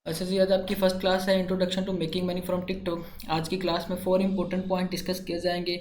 अच्छा जी, आज आपकी फर्स्ट क्लास है introduction to making money from TikTok. आज की क्लास में 4 इंपॉर्टेंट पॉइंट डिस्कस किए जाएंगे।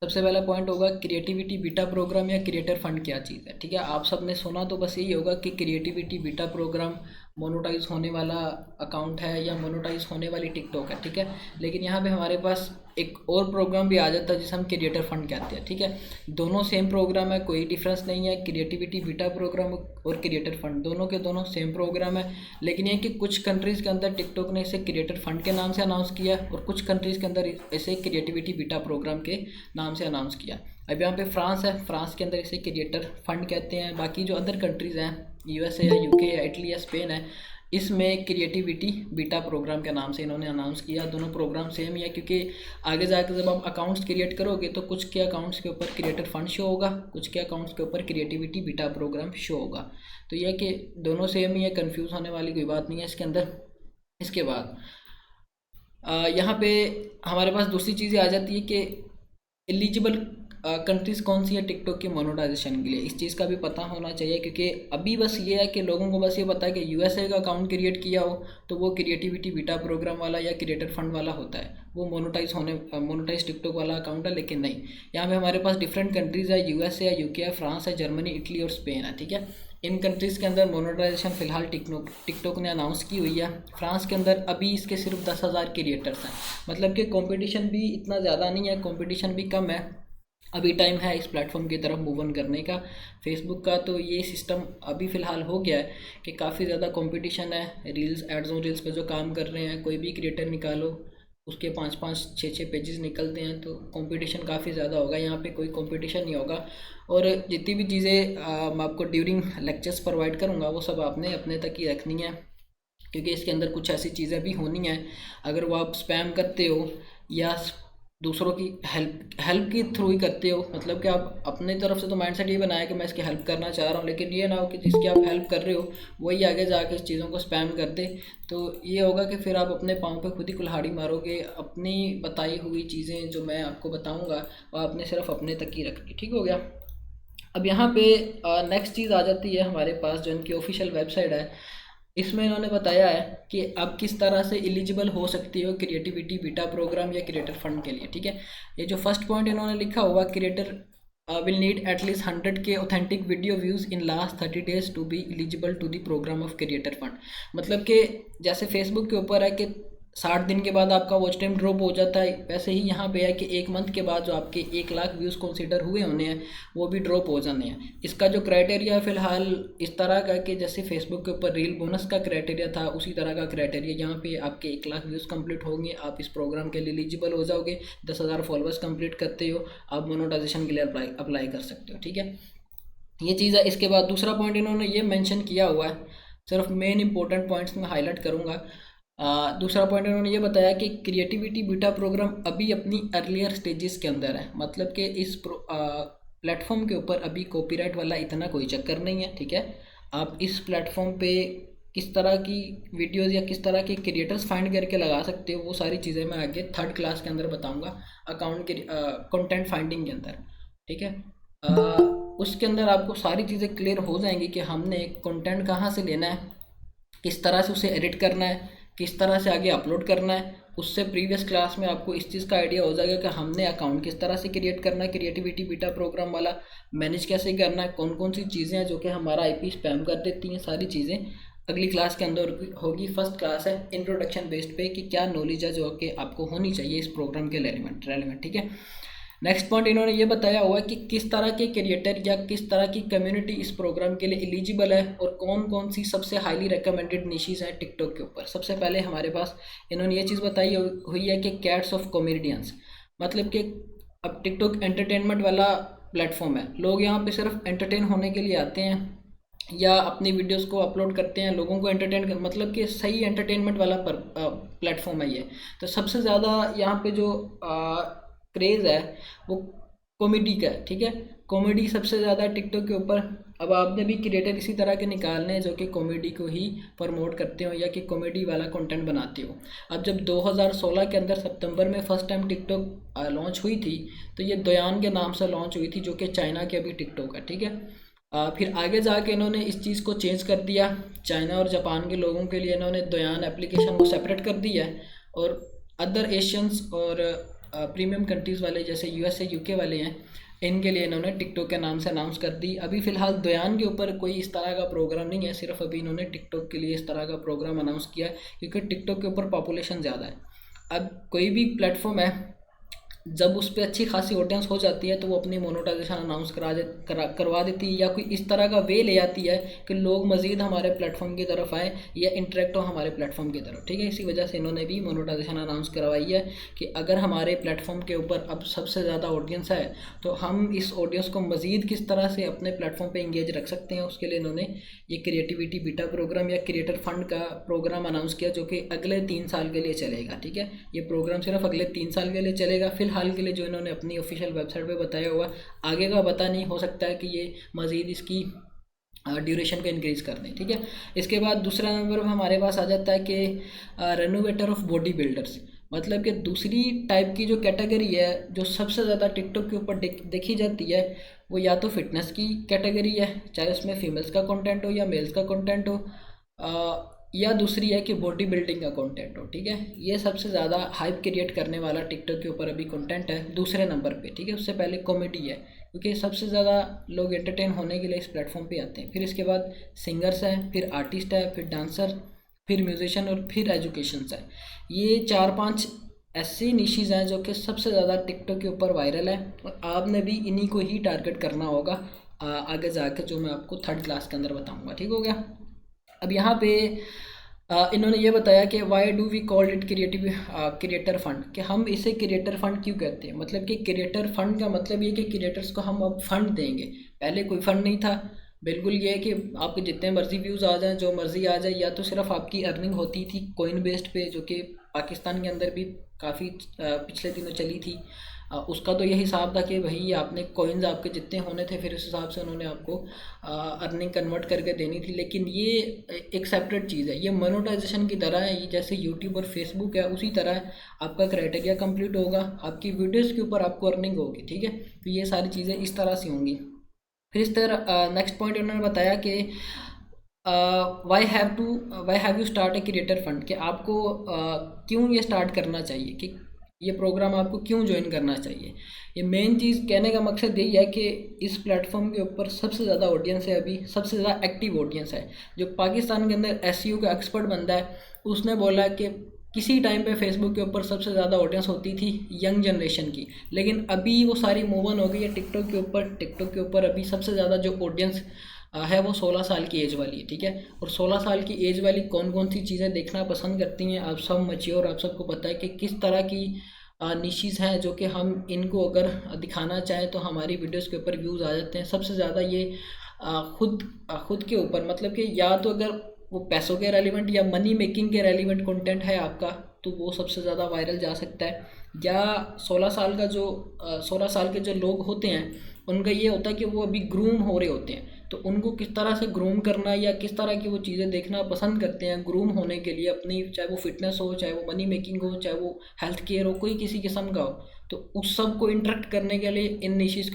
सबसे पहला पॉइंट होगा क्रिएटिविटी बीटा प्रोग्राम या क्रिएटर फंड क्या चीज़ है। ठीक है, आप सबने सुना तो बस यही होगा कि क्रिएटिविटी बीटा प्रोग्राम मोनोटाइज होने वाला अकाउंट है या मोनोटाइज होने वाली टिकटॉक है। ठीक है, लेकिन यहाँ पे हमारे पास एक और प्रोग्राम भी आ जाता है जिसे हम क्रिएटर फंड कहते हैं। ठीक है, दोनों सेम प्रोग्राम है, कोई डिफरेंस नहीं है। क्रिएटिविटी बीटा प्रोग्राम और क्रिएटर फंड दोनों के दोनों सेम प्रोग्राम है, लेकिन ये कि कुछ कंट्रीज़ के अंदर टिकटॉक ने इसे क्रिएटर फंड के नाम से अनाउंस किया और कुछ कंट्रीज़ के अंदर इसे क्रिएटिविटी बीटा प्रोग्राम के नाम से अनाउंस किया। अब यहाँ पे फ्रांस है, फ्रांस के अंदर इसे क्रिएटर फंड कहते हैं। बाकी जो अदर कंट्रीज़ हैं, यूएसए या यूके या इटली या स्पेन है, इसमें क्रिएटिविटी बीटा प्रोग्राम के नाम से इन्होंने अनाउंस किया। दोनों प्रोग्राम सेम ही है, क्योंकि आगे जाकर जब आप अकाउंट्स क्रिएट करोगे तो कुछ के अकाउंट्स के ऊपर क्रिएटर फंड शो होगा, कुछ के अकाउंट्स के ऊपर क्रिएटिविटी बीटा प्रोग्राम शो होगा। तो यह कि दोनों सेम ही है, कंफ्यूज होने वाली कोई बात नहीं है इसके अंदर। इसके बाद यहाँ पे हमारे पास दूसरी चीज़ें आ जाती है कि एलिजिबल कंट्रीज़ कौन सी है टिकटॉक की मोनेटाइजेशन के लिए। इस चीज़ का भी पता होना चाहिए, क्योंकि अभी बस ये है कि लोगों को बस ये पता है कि यूएसए का अकाउंट क्रिएट किया हो तो वो क्रिएटिविटी बीटा प्रोग्राम वाला या क्रिएटर फंड वाला होता है, वो मोनेटाइज टिकटॉक वाला अकाउंट है। लेकिन नहीं, यहाँ पे हमारे पास डिफरेंट कंट्रीज़ है, यूएसए है, यूके है, फ्रांस है, जर्मनी, इटली और स्पेन है। ठीक है, इन कंट्रीज़ के अंदर मोनेटाइजेशन फ़िलहाल टिकटॉक ने अनाउंस की हुई है। फ्रांस के अंदर अभी इसके सिर्फ 10,000 क्रिएटर्स हैं, मतलब कि कंपटीशन भी इतना ज़्यादा नहीं है, कंपटीशन भी कम है। अभी टाइम है इस प्लेटफॉर्म की तरफ मूव ऑन करने का। फेसबुक का तो ये सिस्टम अभी फ़िलहाल हो गया है कि काफ़ी ज़्यादा कंपटीशन है। रील्स, एड्स ऑन रील्स पे जो काम कर रहे हैं, कोई भी क्रिएटर निकालो उसके 5-5, 6-6 पेजेस निकलते हैं, तो कंपटीशन काफ़ी ज़्यादा होगा। यहाँ पे कोई कंपटीशन नहीं होगा। और जितनी भी चीज़ें मैं आपको ड्यूरिंग लेक्चर्स प्रोवाइड करूँगा वो सब आपने अपने तक ही रखनी है, क्योंकि इसके अंदर कुछ ऐसी चीज़ें भी होनी हैं। अगर वो आप स्पैम करते हो या दूसरों की हेल्प के थ्रू ही करते हो, मतलब कि आप अपने तरफ से तो माइंडसेट ये बनाया कि मैं इसकी हेल्प करना चाह रहा हूँ, लेकिन ये ना हो कि जिसकी आप हेल्प कर रहे हो वही आगे जाके इस चीज़ों को स्पैम कर दे। तो ये होगा कि फिर आप अपने पाँव पे खुद ही कुल्हाड़ी मारोगे। अपनी बताई हुई चीज़ें जो मैं आपको बताऊँगा वो आपने सिर्फ अपने तक ही रखनी। ठीक हो गया। अब यहाँ पे नेक्स्ट चीज़ आ जाती है हमारे पास, जो इनकी ऑफिशियल वेबसाइट है। इसमें इन्होंने बताया है कि आप किस तरह से एलिजिबल हो सकती हो क्रिएटिविटी बीटा प्रोग्राम या क्रिएटर फंड के लिए। ठीक है, ये जो फर्स्ट पॉइंट इन्होंने लिखा हुआ, creator will need at least 100K authentic video views in last 30 days to be eligible to the program of creator fund. मतलब कि जैसे फेसबुक के ऊपर है कि 60 दिन के बाद आपका वॉच टाइम ड्रॉप हो जाता है, वैसे ही यहाँ पे है कि 1 मंथ के बाद जो आपके 1 लाख व्यूज़ कंसीडर हुए होने हैं वो भी ड्रॉप हो जाने हैं। इसका जो क्राइटेरिया फ़िलहाल इस तरह का कि जैसे फेसबुक के ऊपर रील बोनस का क्राइटेरिया था, उसी तरह का क्राइटेरिया यहाँ पे आपके 1 लाख व्यूज़ कंप्लीट होंगे, आप इस प्रोग्राम के लिए एलिजिबल हो जाओगे। 10,000 फॉलोअर्स कंप्लीट करते हो, आप मोनेटाइजेशन के लिए अप्लाई कर सकते हो। ठीक है, ये चीज़ है। इसके बाद दूसरा पॉइंट इन्होंने ये मेंशन किया हुआ है, सिर्फ मेन इंपॉर्टेंट पॉइंट्स में हाईलाइट करूँगा। दूसरा पॉइंट इन्होंने ये बताया कि क्रिएटिविटी बीटा प्रोग्राम अभी अपनी अर्लियर स्टेजेस के अंदर है, मतलब कि इस प्लेटफॉर्म के ऊपर अभी कॉपीराइट वाला इतना कोई चक्कर नहीं है। ठीक है, आप इस प्लेटफॉर्म पे किस तरह की वीडियोस या किस तरह के क्रिएटर्स फाइंड करके लगा सकते हो, वो सारी चीज़ें मैं आगे थर्ड क्लास के अंदर बताऊंगा, अकाउंट के कंटेंट फाइंडिंग के अंदर। ठीक है, उसके अंदर आपको सारी चीज़ें क्लियर हो जाएंगी कि हमने कंटेंट कहाँ से लेना है, किस तरह से उसे एडिट करना है, किस तरह से आगे अपलोड करना है। उससे प्रीवियस क्लास में आपको इस चीज़ का आइडिया हो जाएगा कि हमने अकाउंट किस तरह से क्रिएट करना है, क्रिएटिविटी बीटा प्रोग्राम वाला मैनेज कैसे करना है, कौन कौन सी चीज़ें हैं जो कि हमारा आईपी स्पैम कर देती हैं। सारी चीज़ें अगली क्लास के अंदर होगी। फर्स्ट क्लास है इंट्रोडक्शन बेस्ड पे कि क्या नॉलेज है जो कि आपको होनी चाहिए इस प्रोग्राम के रेलिवेंट। ठीक है, नेक्स्ट पॉइंट इन्होंने ये बताया हुआ है कि किस तरह के क्रिएटर या किस तरह की कम्युनिटी इस प्रोग्राम के लिए एलिजिबल है और कौन कौन सी सबसे हाईली रिकमेंडेड निशीज हैं टिकटॉक के ऊपर। सबसे पहले हमारे पास इन्होंने ये चीज़ बताई हुई है कि कैट्स ऑफ कॉमेडियंस, मतलब कि अब टिकटॉक एंटरटेनमेंट वाला प्लेटफॉर्म है, लोग यहाँ पे सिर्फ एंटरटेन होने के लिए आते हैं या अपनी वीडियोस को अपलोड करते हैं, लोगों को एंटरटेन कर, मतलब कि सही एंटरटेनमेंट वाला प्लेटफॉर्म है ये। तो सबसे ज़्यादा यहाँ पे जो क्रेज़ है वो कॉमेडी का है। ठीक है, कॉमेडी सबसे ज़्यादा टिकटॉक के ऊपर। अब आपने भी क्रिएटर इसी तरह के निकालने हैं जो कि कॉमेडी को ही प्रमोट करते हो या कि कॉमेडी वाला कंटेंट बनाते हो। अब जब 2016 के अंदर सितंबर में फर्स्ट टाइम टिकटॉक लॉन्च हुई थी, तो ये दोयान के नाम से लॉन्च हुई थी, जो कि चाइना की अभी टिकटॉक है। ठीक है, फिर आगे जाके इन्होंने इस चीज़ को चेंज कर दिया। चाइना और जापान के लोगों के लिए इन्होंने दोयान एप्लीकेशन को सेपरेट कर दिया है, और अदर एशियंस और प्रीमियम कंट्रीज़ वाले जैसे यूएसए यूके वाले हैं, इनके लिए इन्होंने टिकटॉक के नाम से अनाउंस कर दी। अभी फ़िलहाल दोयान के ऊपर कोई इस तरह का प्रोग्राम नहीं है, सिर्फ अभी इन्होंने टिकटॉक के लिए इस तरह का प्रोग्राम अनाउंस किया है, क्योंकि टिकटॉक के ऊपर पॉपुलेशन ज़्यादा है। अब कोई भी प्लेटफॉर्म है, जब उस पर अच्छी खासी ऑडियंस हो जाती है तो वो अपनी मोनेटाइजेशन अनाउंस करवा देती है, या कोई इस तरह का वे ले आती है कि लोग मज़ीद हमारे प्लेटफॉर्म की तरफ आए या इंटरेक्ट हो हमारे प्लेटफॉर्म की तरफ, ठीक है। इसी वजह से इन्होंने भी मोनेटाइजेशन अनाउंस करवाई है कि अगर हमारे प्लेटफॉर्म के ऊपर अब सबसे ज़्यादा ऑडियंस है तो हम इस ऑडियंस को मज़ीद किस तरह से अपने प्लेटफॉर्म पर इंगेज रख सकते हैं। उसके लिए इन्होंने ये क्रिएटिविटी बीटा प्रोग्राम या क्रिएटर फंड का प्रोग्राम अनाउंस किया, जो कि अगले 3 साल के लिए चलेगा, ठीक है। ये प्रोग्राम सिर्फ अगले 3 साल के लिए चलेगा फिलहाल के लिए, जो इन्होंने अपनी ऑफिशियल वेबसाइट पे बताया हुआ। आगे का पता नहीं, हो सकता है कि ये मज़ीद इसकी ड्यूरेशन को इंक्रीज़ कर दें, ठीक है। इसके बाद दूसरा नंबर पर हमारे पास आ जाता है कि रेनोवेटर ऑफ बॉडी बिल्डर्स, मतलब कि दूसरी टाइप की जो कैटेगरी है जो सबसे ज़्यादा टिकटॉक के ऊपर देखी जाती है, वो या तो फिटनेस की कैटेगरी है, चाहे उसमें फीमेल्स का कंटेंट हो या मेल्स का कंटेंट हो, या दूसरी है कि बॉडी बिल्डिंग का कंटेंट हो, ठीक है। ये सबसे ज़्यादा हाइप क्रिएट करने वाला टिकटॉक के ऊपर अभी कंटेंट है दूसरे नंबर पे, ठीक है। उससे पहले कॉमेडी है, क्योंकि सबसे ज़्यादा लोग एंटरटेन होने के लिए इस प्लेटफॉर्म पे आते हैं। फिर इसके बाद सिंगर्स हैं, फिर आर्टिस्ट है, फिर डांसर, फिर म्यूजिशियन और फिर एजुकेशंस है। ये 4-5 ऐसी निशीज़ हैं जो कि सबसे ज़्यादा टिकटॉक के ऊपर वायरल है, और आपने भी इन्हीं को ही टारगेट करना होगा आगे जाकर, जो मैं आपको 3rd क्लास के अंदर बताऊँगा, ठीक हो गया। अब यहाँ पे इन्होंने ये बताया कि why do we called it creator fund, कि हम इसे क्रिएटर फंड क्यों कहते हैं। मतलब कि क्रिएटर फंड का मतलब ये कि क्रिएटर्स को हम अब फंड देंगे, पहले कोई फंड नहीं था। बिल्कुल ये है कि आपके जितने मर्जी व्यूज़ आ जाएं, जो मर्जी आ जाए, या तो सिर्फ आपकी अर्निंग होती थी कोइन बेस्ड पे, जो कि पाकिस्तान के अंदर भी काफ़ी पिछले दिनों चली थी। उसका तो ये हिसाब था कि भाई आपने कॉइन्स आपके जितने होने थे, फिर उस हिसाब से उन्होंने आपको अर्निंग कन्वर्ट करके देनी थी। लेकिन ये एक सेपरेट चीज़ है, ये मोनेटाइजेशन की तरह है। ये जैसे यूट्यूब और फेसबुक है, उसी तरह आपका क्राइटेरिया कंप्लीट होगा, आपकी वीडियोज़ के ऊपर आपको अर्निंग होगी, ठीक है। तो ये सारी चीज़ें इस तरह से होंगी। फिर इस तरह नेक्स्ट पॉइंट उन्होंने बताया कि why have you start a creator fund, कि आपको क्यों ये स्टार्ट करना चाहिए, कि ये प्रोग्राम आपको क्यों ज्वाइन करना चाहिए। ये मेन चीज़ कहने का मकसद यही है कि इस प्लेटफॉर्म के ऊपर सबसे ज़्यादा ऑडियंस है, अभी सबसे ज़्यादा एक्टिव ऑडियंस है। जो पाकिस्तान के अंदर एसईओ का एक्सपर्ट बंदा है, उसने बोला कि किसी टाइम पे फेसबुक के ऊपर सबसे ज़्यादा ऑडियंस होती थी यंग जनरेशन की, लेकिन अभी वो सारी मूव ऑन हो गई है टिकटॉक के ऊपर। टिकटॉक के ऊपर अभी सबसे ज़्यादा जो ऑडियंस है वो 16 साल की एज वाली है, ठीक है। और 16 साल की एज वाली कौन कौन सी चीज़ें देखना पसंद करती हैं, आप सब मैच्योर, आप सबको पता है कि किस तरह की निशीज़ हैं जो कि हम इनको अगर दिखाना चाहें तो हमारी वीडियोस के ऊपर व्यूज़ आ जाते हैं। सबसे ज़्यादा ये खुद के ऊपर, मतलब कि या तो अगर वो पैसों के रेलिवेंट या मनी मेकिंग के रेलिवेंट कंटेंट है आपका, तो वो सबसे ज़्यादा वायरल जा सकता है। या 16 साल के जो लोग होते हैं, उनका ये होता है कि वो अभी ग्रूम हो रहे होते हैं, तो उनको किस तरह से ग्रूम करना या किस तरह की वो चीज़ें देखना पसंद करते हैं ग्रूम होने के लिए अपनी, चाहे वो फिटनेस हो, चाहे वो मनी मेकिंग हो, चाहे वो हेल्थ केयर हो, कोई किसी किस्म का हो, तो उस सब को इंटरेक्ट करने के लिए इन निशेज़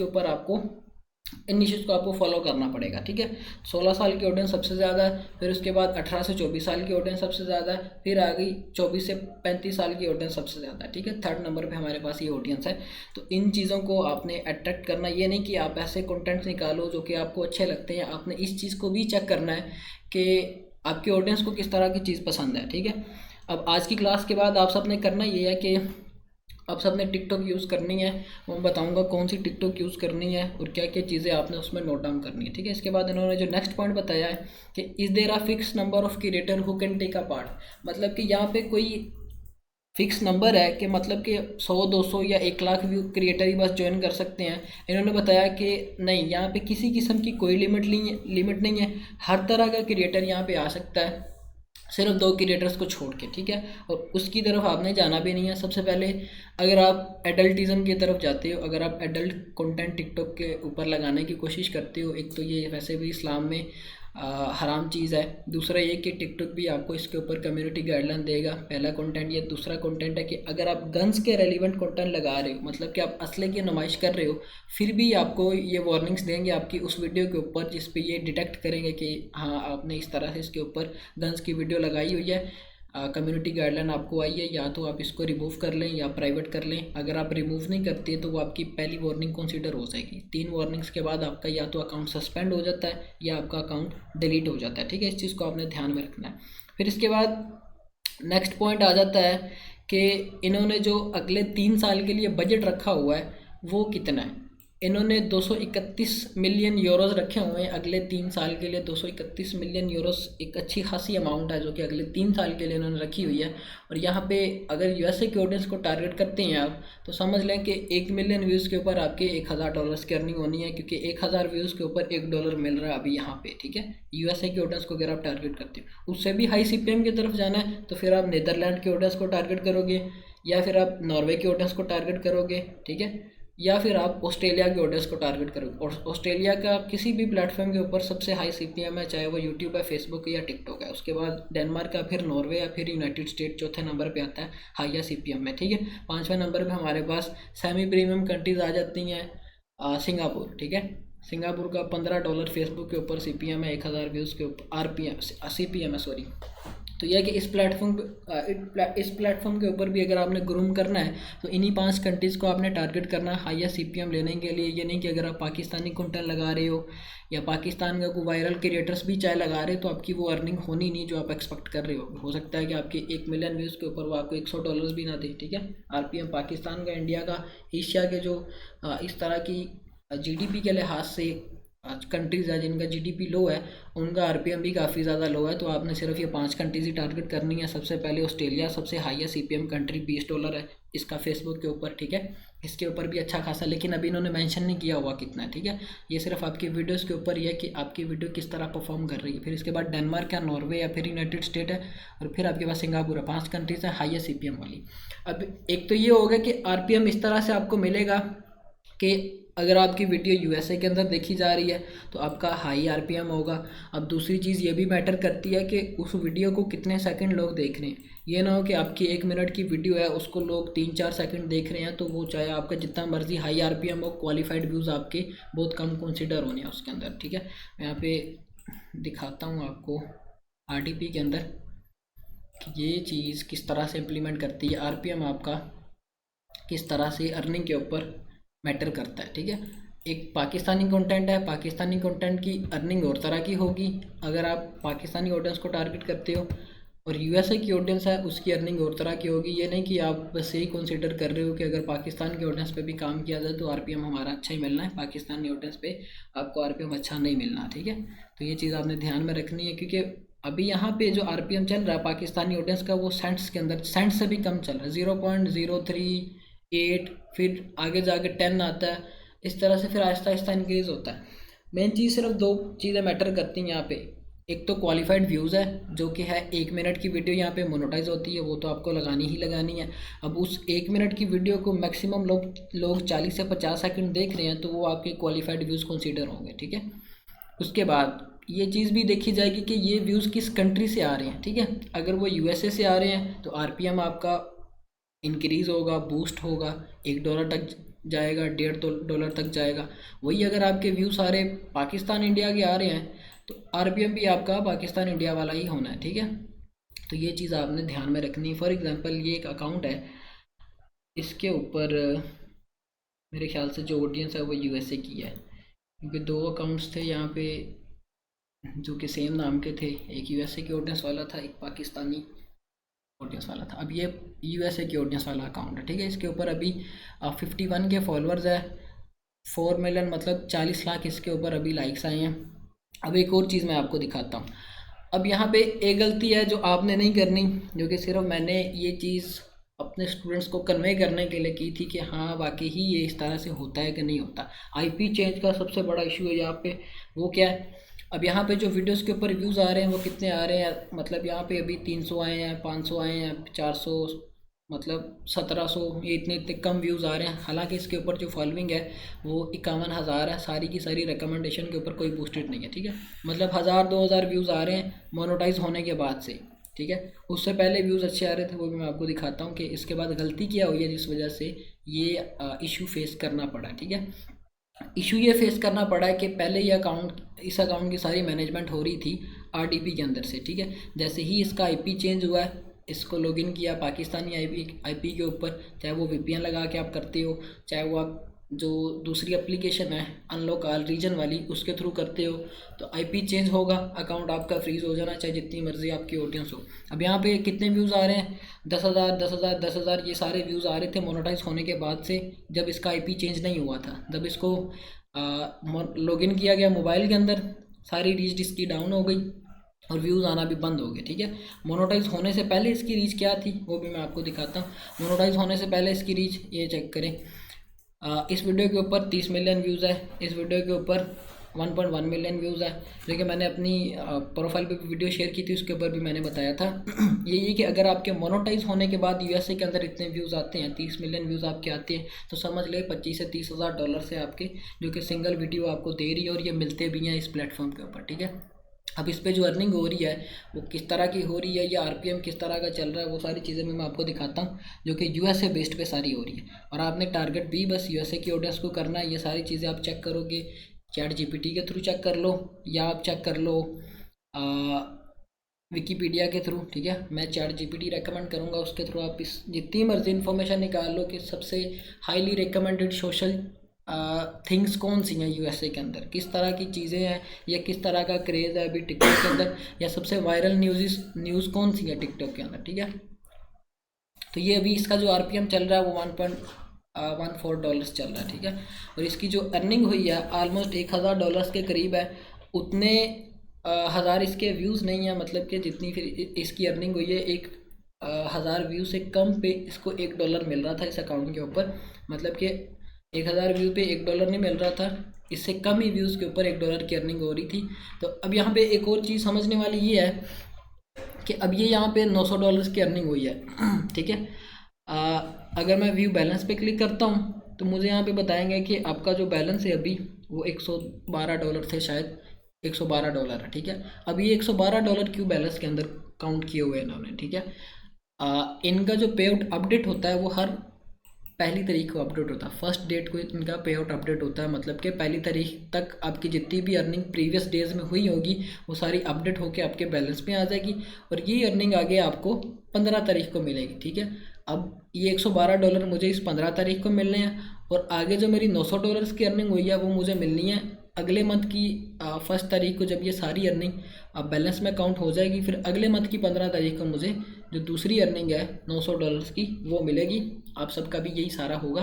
को आपको फॉलो करना पड़ेगा, ठीक है। 16 साल की ऑडियंस सबसे ज़्यादा है, फिर उसके बाद 18 से 24 साल की ऑडियंस सबसे ज़्यादा है, फिर आ गई 24 से 35 साल की ऑडियंस सबसे ज़्यादा है, ठीक है। 3rd नंबर पे हमारे पास ये ऑडियंस है। तो इन चीज़ों को आपने अट्रैक्ट करना, ये नहीं कि आप ऐसे कंटेंट्स निकालो जो कि आपको अच्छे लगते हैं, आपने इस चीज़ को भी चेक करना है कि आपकी ऑडियंस को किस तरह की चीज़ पसंद है, ठीक है। अब आज की क्लास के बाद आप सब ने करना ये है कि आप सब ने टिकटॉक यूज़ करनी है, वो मैं बताऊंगा कौन सी टिकटॉक यूज़ करनी है और क्या क्या चीज़ें आपने उसमें नोट डाउन करनी है, ठीक है। इसके बाद इन्होंने जो नेक्स्ट पॉइंट बताया है कि is there a fix number of creator who can take a part, मतलब कि यहाँ पे कोई फिक्स नंबर है कि मतलब कि 100-200 या 1 लाख व्यू क्रिएटर ही बस ज्वाइन कर सकते हैं। इन्होंने बताया कि नहीं, यहाँ पे किसी किस्म की कोई लिमिट नहीं है, हर तरह का क्रिएटर यहाँ पे आ सकता है, सिर्फ 2 क्रिएटर्स को छोड़ के, ठीक है। और उसकी तरफ आपने जाना भी नहीं है। सबसे पहले अगर आप एडल्टिज़म की तरफ जाते हो, अगर आप एडल्ट कंटेंट टिकटॉक के ऊपर लगाने की कोशिश करते हो, एक तो ये वैसे भी इस्लाम में हराम चीज़ है। दूसरा ये कि टिकटॉक भी आपको इसके ऊपर कम्युनिटी गाइडलाइन देगा, पहला कंटेंट ये। दूसरा कंटेंट है कि अगर आप गन्स के रेलिवेंट कंटेंट लगा रहे हो, मतलब कि आप असले की नुमाइश कर रहे हो, फिर भी आपको ये वार्निंग्स देंगे आपकी उस वीडियो के ऊपर जिस पे ये डिटेक्ट करेंगे कि हाँ आपने इस तरह से इसके ऊपर गन्स की वीडियो लगाई हुई है, कम्युनिटी गाइडलाइन आपको आई है, या तो आप इसको रिमूव कर लें या प्राइवेट कर लें। अगर आप रिमूव नहीं करते तो वो आपकी पहली वार्निंग कंसीडर हो जाएगी। 3 वार्निंग्स के बाद आपका या तो अकाउंट सस्पेंड हो जाता है या आपका अकाउंट डिलीट हो जाता है, ठीक है। इस चीज़ को आपने ध्यान में रखना है। फिर इसके बाद नेक्स्ट पॉइंट आ जाता है कि इन्होंने जो अगले 3 साल के लिए बजट रखा हुआ है वो कितना है। इन्होंने 231 मिलियन यूरोज़ रखे हुए हैं अगले 3 साल के लिए। 231 मिलियन यूरोज़ एक अच्छी खासी अमाउंट है जो कि अगले 3 साल के लिए इन्होंने रखी हुई है। और यहाँ पे अगर यूएसए के ऑडियंस को टारगेट करते हैं आप, तो समझ लें कि 1 मिलियन व्यूज़ के ऊपर आपके $1000 की अर्निंग होनी है, क्योंकि 1000 व्यूज़ के ऊपर $1 मिल रहा है अभी यहाँ पे, ठीक है। यूएसए के ऑडियंस को अगर आप टारगेट करते हो, उससे भी हाई सीपीएम की तरफ जाना है तो फिर आप नीदरलैंड के ऑडियंस को टारगेट करोगे, या फिर आप नॉर्वे के ऑडियंस को टारगेट करोगे, ठीक है, या फिर आप ऑस्ट्रेलिया के ऑडियंस को टारगेट करोगे। और ऑस्ट्रेलिया का किसी भी प्लेटफॉर्म के ऊपर सबसे हाई सीपीएम है, चाहे वो यूट्यूब है, फेसबुक है या टिकटॉक है। उसके बाद डेनमार्क का, फिर नॉर्वे या फिर यूनाइटेड स्टेट चौथे नंबर पे आता है हाईएस्ट सीपीएम में, ठीक है। 5वें नंबर पे हमारे पास सेमी प्रीमियम कंट्रीज आ जाती हैं, सिंगापुर, ठीक है। सिंगापुर का $15 फेसबुक के ऊपर सीपीएम है, 1000 व्यूज़ के ऊपर आरपीएम सीपीएम है, सॉरी। तो यह कि इस प्लेटफॉर्म के ऊपर भी अगर आपने ग्रूम करना है तो इन्हीं 5 कंट्रीज़ को आपने टारगेट करना है हाईएस्ट सीपीएम लेने के लिए। ये नहीं कि अगर आप पाकिस्तानी कंटेंट लगा रहे हो या पाकिस्तान का कोई वायरल क्रिएटर्स भी चाहे लगा रहे हो तो आपकी वो अर्निंग होनी नहीं जो आप एक्सपेक्ट कर रहे हो सकता है कि आपके 1 मिलियन व्यूज़ के ऊपर वो आपको $100 भी ना दे, ठीक है। आरपीएम पाकिस्तान का, इंडिया का, एशिया के जो इस तरह की जीडीपी के लिहाज से कंट्रीज़ है जिनका जीडीपी लो है, उनका आरपीएम भी काफ़ी ज़्यादा लो है। तो आपने सिर्फ ये 5 कंट्रीज़ ही टारगेट करनी है। सबसे पहले ऑस्ट्रेलिया, सबसे हाईएस्ट सीपीएम कंट्री, $20 है इसका फेसबुक के ऊपर, ठीक है। इसके ऊपर भी अच्छा खासा, लेकिन अभी इन्होंने मेंशन नहीं किया हुआ कितना है, ठीक है। ये सिर्फ आपकी वीडियोज़ के ऊपर ही है कि आपकी वीडियो किस तरह परफॉर्म कर रही है। फिर इसके बाद डेनमार्क या नॉर्वे या फिर यूनाइटेड स्टेट है, और फिर आपके पास सिंगापुर है। 5 कंट्रीज़ है हाईएस्ट सीपीएम वाली। अब एक तो ये होगा कि आरपीएम इस तरह से आपको मिलेगा कि अगर आपकी वीडियो यूएसए के अंदर देखी जा रही है तो आपका हाई आरपीएम होगा। अब दूसरी चीज़ ये भी मैटर करती है कि उस वीडियो को कितने सेकंड लोग देख रहे हैं। ये ना हो कि आपकी 1 मिनट की वीडियो है उसको लोग 3-4 सेकंड देख रहे हैं, तो वो चाहे आपका जितना मर्जी हाई आरपीएम हो, क्वालिफाइड व्यूज़ आपके बहुत कम कंसिडर होने हैं उसके अंदर, ठीक है। मैं यहाँ पे दिखाता हूँ आपको आरडीपी के अंदर कि ये चीज़ किस तरह से इम्प्लीमेंट करती है। आरपीएम आपका किस तरह से अर्निंग के ऊपर मैटर करता है, ठीक है। एक पाकिस्तानी कंटेंट है, पाकिस्तानी कंटेंट की अर्निंग और तरह की होगी अगर आप पाकिस्तानी ऑडियंस को टारगेट करते हो, और यूएसए की ऑडियंस है उसकी अर्निंग और तरह की होगी। ये नहीं कि आप बस यही कंसीडर कर रहे हो कि अगर पाकिस्तान के ऑडियंस पे भी काम किया जाए तो आरपीएम हमारा अच्छा ही मिलना है, पाकिस्तानी ऑडियंस पे आपको आरपीएम अच्छा नहीं मिलना, ठीक है। तो ये चीज़ आपने ध्यान में रखनी है, क्योंकि अभी यहाँ पे जो आरपीएम चल रहा है पाकिस्तानी ऑडियंस का वो सेंट्स के अंदर, सेंट्स से भी कम चल रहा है, 0.038, फिर आगे जाके 10 आता है। इस तरह से फिर आहिस्ता आहिस्ता इंक्रीज़ होता है। मेन चीज़ सिर्फ 2 चीज़ें मैटर करती हैं यहाँ पे। एक तो क्वालिफाइड व्यूज़ है जो कि है 1 मिनट की वीडियो यहाँ पे मोनेटाइज होती है, वो तो आपको लगानी ही लगानी है। अब उस 1 मिनट की वीडियो को मैक्सिमम लोग 40 से 50 सेकंड देख रहे हैं तो वो आपके क्वालिफाइड व्यूज़ कंसीडर होंगे, ठीक है। उसके बाद ये चीज़ भी देखी जाएगी कि ये व्यूज़ किस कंट्री से आ रहे हैं, ठीक है। अगर वो यूएसए से आ रहे हैं तो आरपीएम आपका इंक्रीज़ होगा, बूस्ट होगा, $1 तक जाएगा, $1.5 तक जाएगा। वही अगर आपके व्यू सारे पाकिस्तान इंडिया के आ रहे हैं तो आरपीएम भी आपका पाकिस्तान इंडिया वाला ही होना है, ठीक है। तो ये चीज़ आपने ध्यान में रखनी है। फॉर एग्जांपल ये एक अकाउंट है, इसके ऊपर मेरे ख्याल से जो ऑडियंस है वो यूएसए की है, क्योंकि 2 अकाउंट्स थे यहाँ पे जो कि सेम नाम के थे, एक यूएसए की ऑडियंस वाला था, एक पाकिस्तानी ऑडियंस वाला था। अब ये यूएसए की ऑडियंस वाला अकाउंट है, ठीक है। इसके ऊपर अभी 51 के फॉलोअर्स है, 4 मिलियन मतलब 40 लाख इसके ऊपर अभी लाइक्स आए हैं। अब एक और चीज़ मैं आपको दिखाता हूँ। अब यहाँ पे एक गलती है जो आपने नहीं करनी, जो कि सिर्फ मैंने ये चीज़ अपने स्टूडेंट्स को कन्वे करने के लिए की थी कि हाँ वाकई ही ये इस तरह से होता है कि नहीं होता। आईपी चेंज का सबसे बड़ा इशू है यहाँ पे। वो क्या है, अब यहाँ पे जो वीडियोस के ऊपर व्यूज़ आ रहे हैं वो कितने आ रहे हैं, मतलब यहाँ पे अभी 300 आए हैं, 500 आए हैं, 400, मतलब 1700, ये इतने इतने कम व्यूज़ आ रहे हैं। हालांकि इसके ऊपर जो फॉलोइंग है वो 51,000 है, सारी की सारी रिकमेंडेशन के ऊपर कोई बूस्टेड नहीं है, ठीक है। मतलब 1000-2000 व्यूज़ आ रहे हैं मोनेटाइज होने के बाद से, ठीक है। उससे पहले व्यूज़ अच्छे आ रहे थे, वो भी मैं आपको दिखाता हूँ कि इसके बाद गलती क्या हुई है जिस वजह से ये इशू फेस करना पड़ा, ठीक है। इशू ये फेस करना पड़ा है कि पहले ये अकाउंट, इस अकाउंट की सारी मैनेजमेंट हो रही थी आरडीपी के अंदर से, ठीक है। जैसे ही इसका आईपी चेंज हुआ है, इसको लॉगिन किया पाकिस्तानी आईपी के ऊपर, चाहे वो वीपीएन लगा के आप करते हो, चाहे वो आप जो दूसरी एप्लीकेशन है अनलॉक ऑल रीजन वाली उसके थ्रू करते हो, तो आईपी चेंज होगा, अकाउंट आपका फ्रीज हो जाना, चाहे जितनी मर्जी आपकी ऑडियंस हो। अब यहाँ पे कितने व्यूज़ आ रहे हैं? 10,000 10,000 10,000, ये सारे व्यूज़ आ रहे थे मोनेटाइज होने के बाद से, जब इसका आईपी चेंज नहीं हुआ था। जब इसको लॉगिन किया गया मोबाइल के अंदर, सारी रीच इसकी डाउन हो गई और व्यूज़ आना भी बंद हो गए, ठीक है। मोनेटाइज होने से पहले इसकी रीच क्या थी वो भी मैं आपको दिखाता हूँ। मोनेटाइज होने से पहले इसकी रीच ये चेक करें। इस वीडियो के ऊपर 30 मिलियन व्यूज़ है, इस वीडियो के ऊपर 1.1 मिलियन व्यूज़ है, जो कि मैंने अपनी प्रोफाइल पे वीडियो शेयर की थी, उसके ऊपर भी मैंने बताया था। ये कि अगर आपके मोनेटाइज होने के बाद यूएसए के अंदर इतने व्यूज़ आते हैं, 30 मिलियन व्यूज़ आपके आते हैं, तो समझ ले 25 से 30 हज़ार डॉलर से आपके, जो कि सिंगल वीडियो आपको दे रही है, और ये मिलते भी हैं इस प्लेटफॉर्म के ऊपर, ठीक है। अब इस पे जो अर्निंग हो रही है वो किस तरह की हो रही है, या आरपीएम किस तरह का चल रहा है, वो सारी चीज़ें मैं आपको दिखाता हूँ, जो कि यूएसए बेस्ड पे सारी हो रही है। और आपने टारगेट भी बस यूएसए की ऑडियंस को करना है। ये सारी चीज़ें आप चेक करोगे, चैट जीपीटी के थ्रू चेक कर लो, या आप चेक कर लो विकीपीडिया के थ्रू, ठीक है। मैं चैट जीपीटी रेकमेंड करूँगा, उसके थ्रू आप इस जितनी मर्जी इन्फॉर्मेशन निकाल लो कि सबसे हाईली रिकमेंडेड सोशल थिंग्स कौन सी हैं यूएसए के अंदर, किस तरह की चीज़ें हैं, या किस तरह का क्रेज़ है अभी टिकटॉक के अंदर, या सबसे वायरल न्यूज़ कौन सी है टिकटॉक के अंदर, ठीक है। तो ये अभी इसका जो आरपीएम चल रहा है वो $1.14 चल रहा है, ठीक है। और इसकी जो अर्निंग हुई है ऑलमोस्ट $1,000 के करीब है। उतने हज़ार इसके व्यूज़ नहीं है, मतलब कि जितनी फिर इसकी अर्निंग हुई है, 1,000 व्यू से कम पे इसको $1 मिल रहा था इस अकाउंट के ऊपर। मतलब कि 1,000 व्यू पे $1 नहीं मिल रहा था, इससे कम ही व्यूज़ के ऊपर $1 की अर्निंग हो रही थी। तो अब यहाँ पे एक और चीज़ समझने वाली ये है कि अब ये यहाँ पे $900 की अर्निंग हुई है, ठीक है। अगर मैं व्यू बैलेंस पे क्लिक करता हूँ तो मुझे यहाँ पे बताएंगे कि आपका जो बैलेंस है अभी वो $112 थे, शायद $112 है, ठीक है। अब ये $112 क्यों बैलेंस के अंदर काउंट किए हुए हैं इन्होंने, ठीक है। इनका जो पे आउट अपडेट होता है वो हर पहली तारीख को अपडेट होता है, फर्स्ट डेट को इनका पे आउट अपडेट होता है। मतलब कि पहली तारीख तक आपकी जितनी भी अर्निंग प्रीवियस डेज में हुई होगी वो सारी अपडेट होके आपके बैलेंस में आ जाएगी, और ये अर्निंग आगे आपको 15 तारीख को मिलेगी, ठीक है। अब ये $112 मुझे इस 15 तारीख को मिलने हैं, और आगे जो मेरी $900 की अर्निंग हुई है वो मुझे मिलनी है अगले मंथ की फर्स्ट तारीख को, जब ये सारी अर्निंग बैलेंस में काउंट हो जाएगी। फिर अगले मंथ की 15 तारीख को मुझे जो दूसरी अर्निंग है $900 की वो मिलेगी। आप सबका भी यही सारा होगा।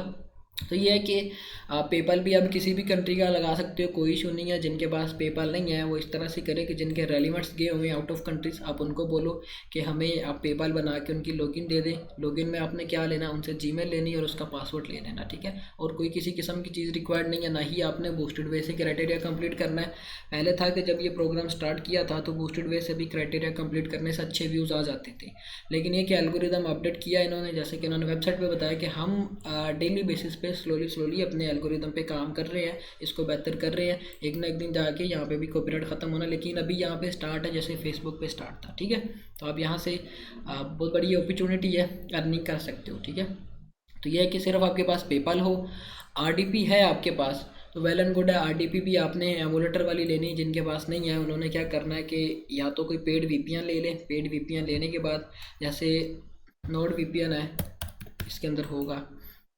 तो ये है कि पेपल भी अब किसी भी कंट्री का लगा सकते हो, कोई इशू नहीं है। जिनके पास पेपल नहीं है वो इस तरह से करे कि जिनके रेलिवेंट्स गए हुए हैं आउट ऑफ कंट्रीज, आप उनको बोलो कि हमें आप पेपल बना के उनकी लॉगिन दे दें। लॉगिन में आपने क्या लेना, उनसे जीमेल लेनी और उसका पासवर्ड ले लेना, ठीक है। और कोई किसी किस्म की चीज़ रिक्वायर्ड नहीं है, ना ही आपने बूस्टेड वे से क्राइटेरिया कंप्लीट करना है। पहले था कि जब ये प्रोग्राम स्टार्ट किया था तो बूस्टेड वे से भी क्राइटेरिया कंप्लीट करने से अच्छे व्यूज़ आ जाते थे, लेकिन ये कि एल्गोरिदम अपडेट किया इन्होंने, जैसे कि इन्होंने वेबसाइट पर बताया कि हम डेली बेसिस पे स्लोली अपने एल्गोरिदम पे काम कर रहे हैं, इसको बेहतर कर रहे हैं। एक ना एक दिन जाके यहाँ पे भी कॉपीराइट ख़त्म होना, लेकिन अभी यहाँ पे स्टार्ट है जैसे फेसबुक पे स्टार्ट था, ठीक है। तो आप यहाँ से बहुत बड़ी अपॉर्चुनिटी है, अर्निंग कर सकते हो, ठीक है। तो यह है कि सिर्फ आपके पास पेपल हो, आरडीपी है आपके पास तो वेल एंड गुड है। आरडीपी भी आपने एमुलेटर वाली लेनी, जिनके पास नहीं है उन्होंने क्या करना है कि या तो कोई पेड वीपीएन ले लें। पेड वीपीएन लेने के बाद जैसे नोड वीपीएन है, इसके अंदर होगा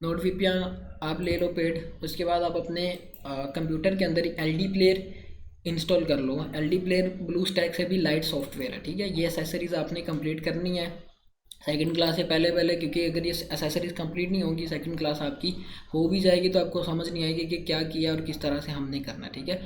नोड वीपीएन, आप ले लो पेड। उसके बाद आप अपने कंप्यूटर के अंदर एलडी प्लेयर इंस्टॉल कर लो। एलडी प्लेयर ब्लू स्टैक से भी लाइट सॉफ्टवेयर है, ठीक है। ये एसेसरीज आपने कंप्लीट करनी है सेकंड क्लास से पहले, क्योंकि अगर ये एसेसरीज कंप्लीट नहीं होंगी सेकंड क्लास आपकी हो भी जाएगी तो आपको समझ नहीं आएगी कि क्या किया और किस तरह से हमने करना, ठीक है।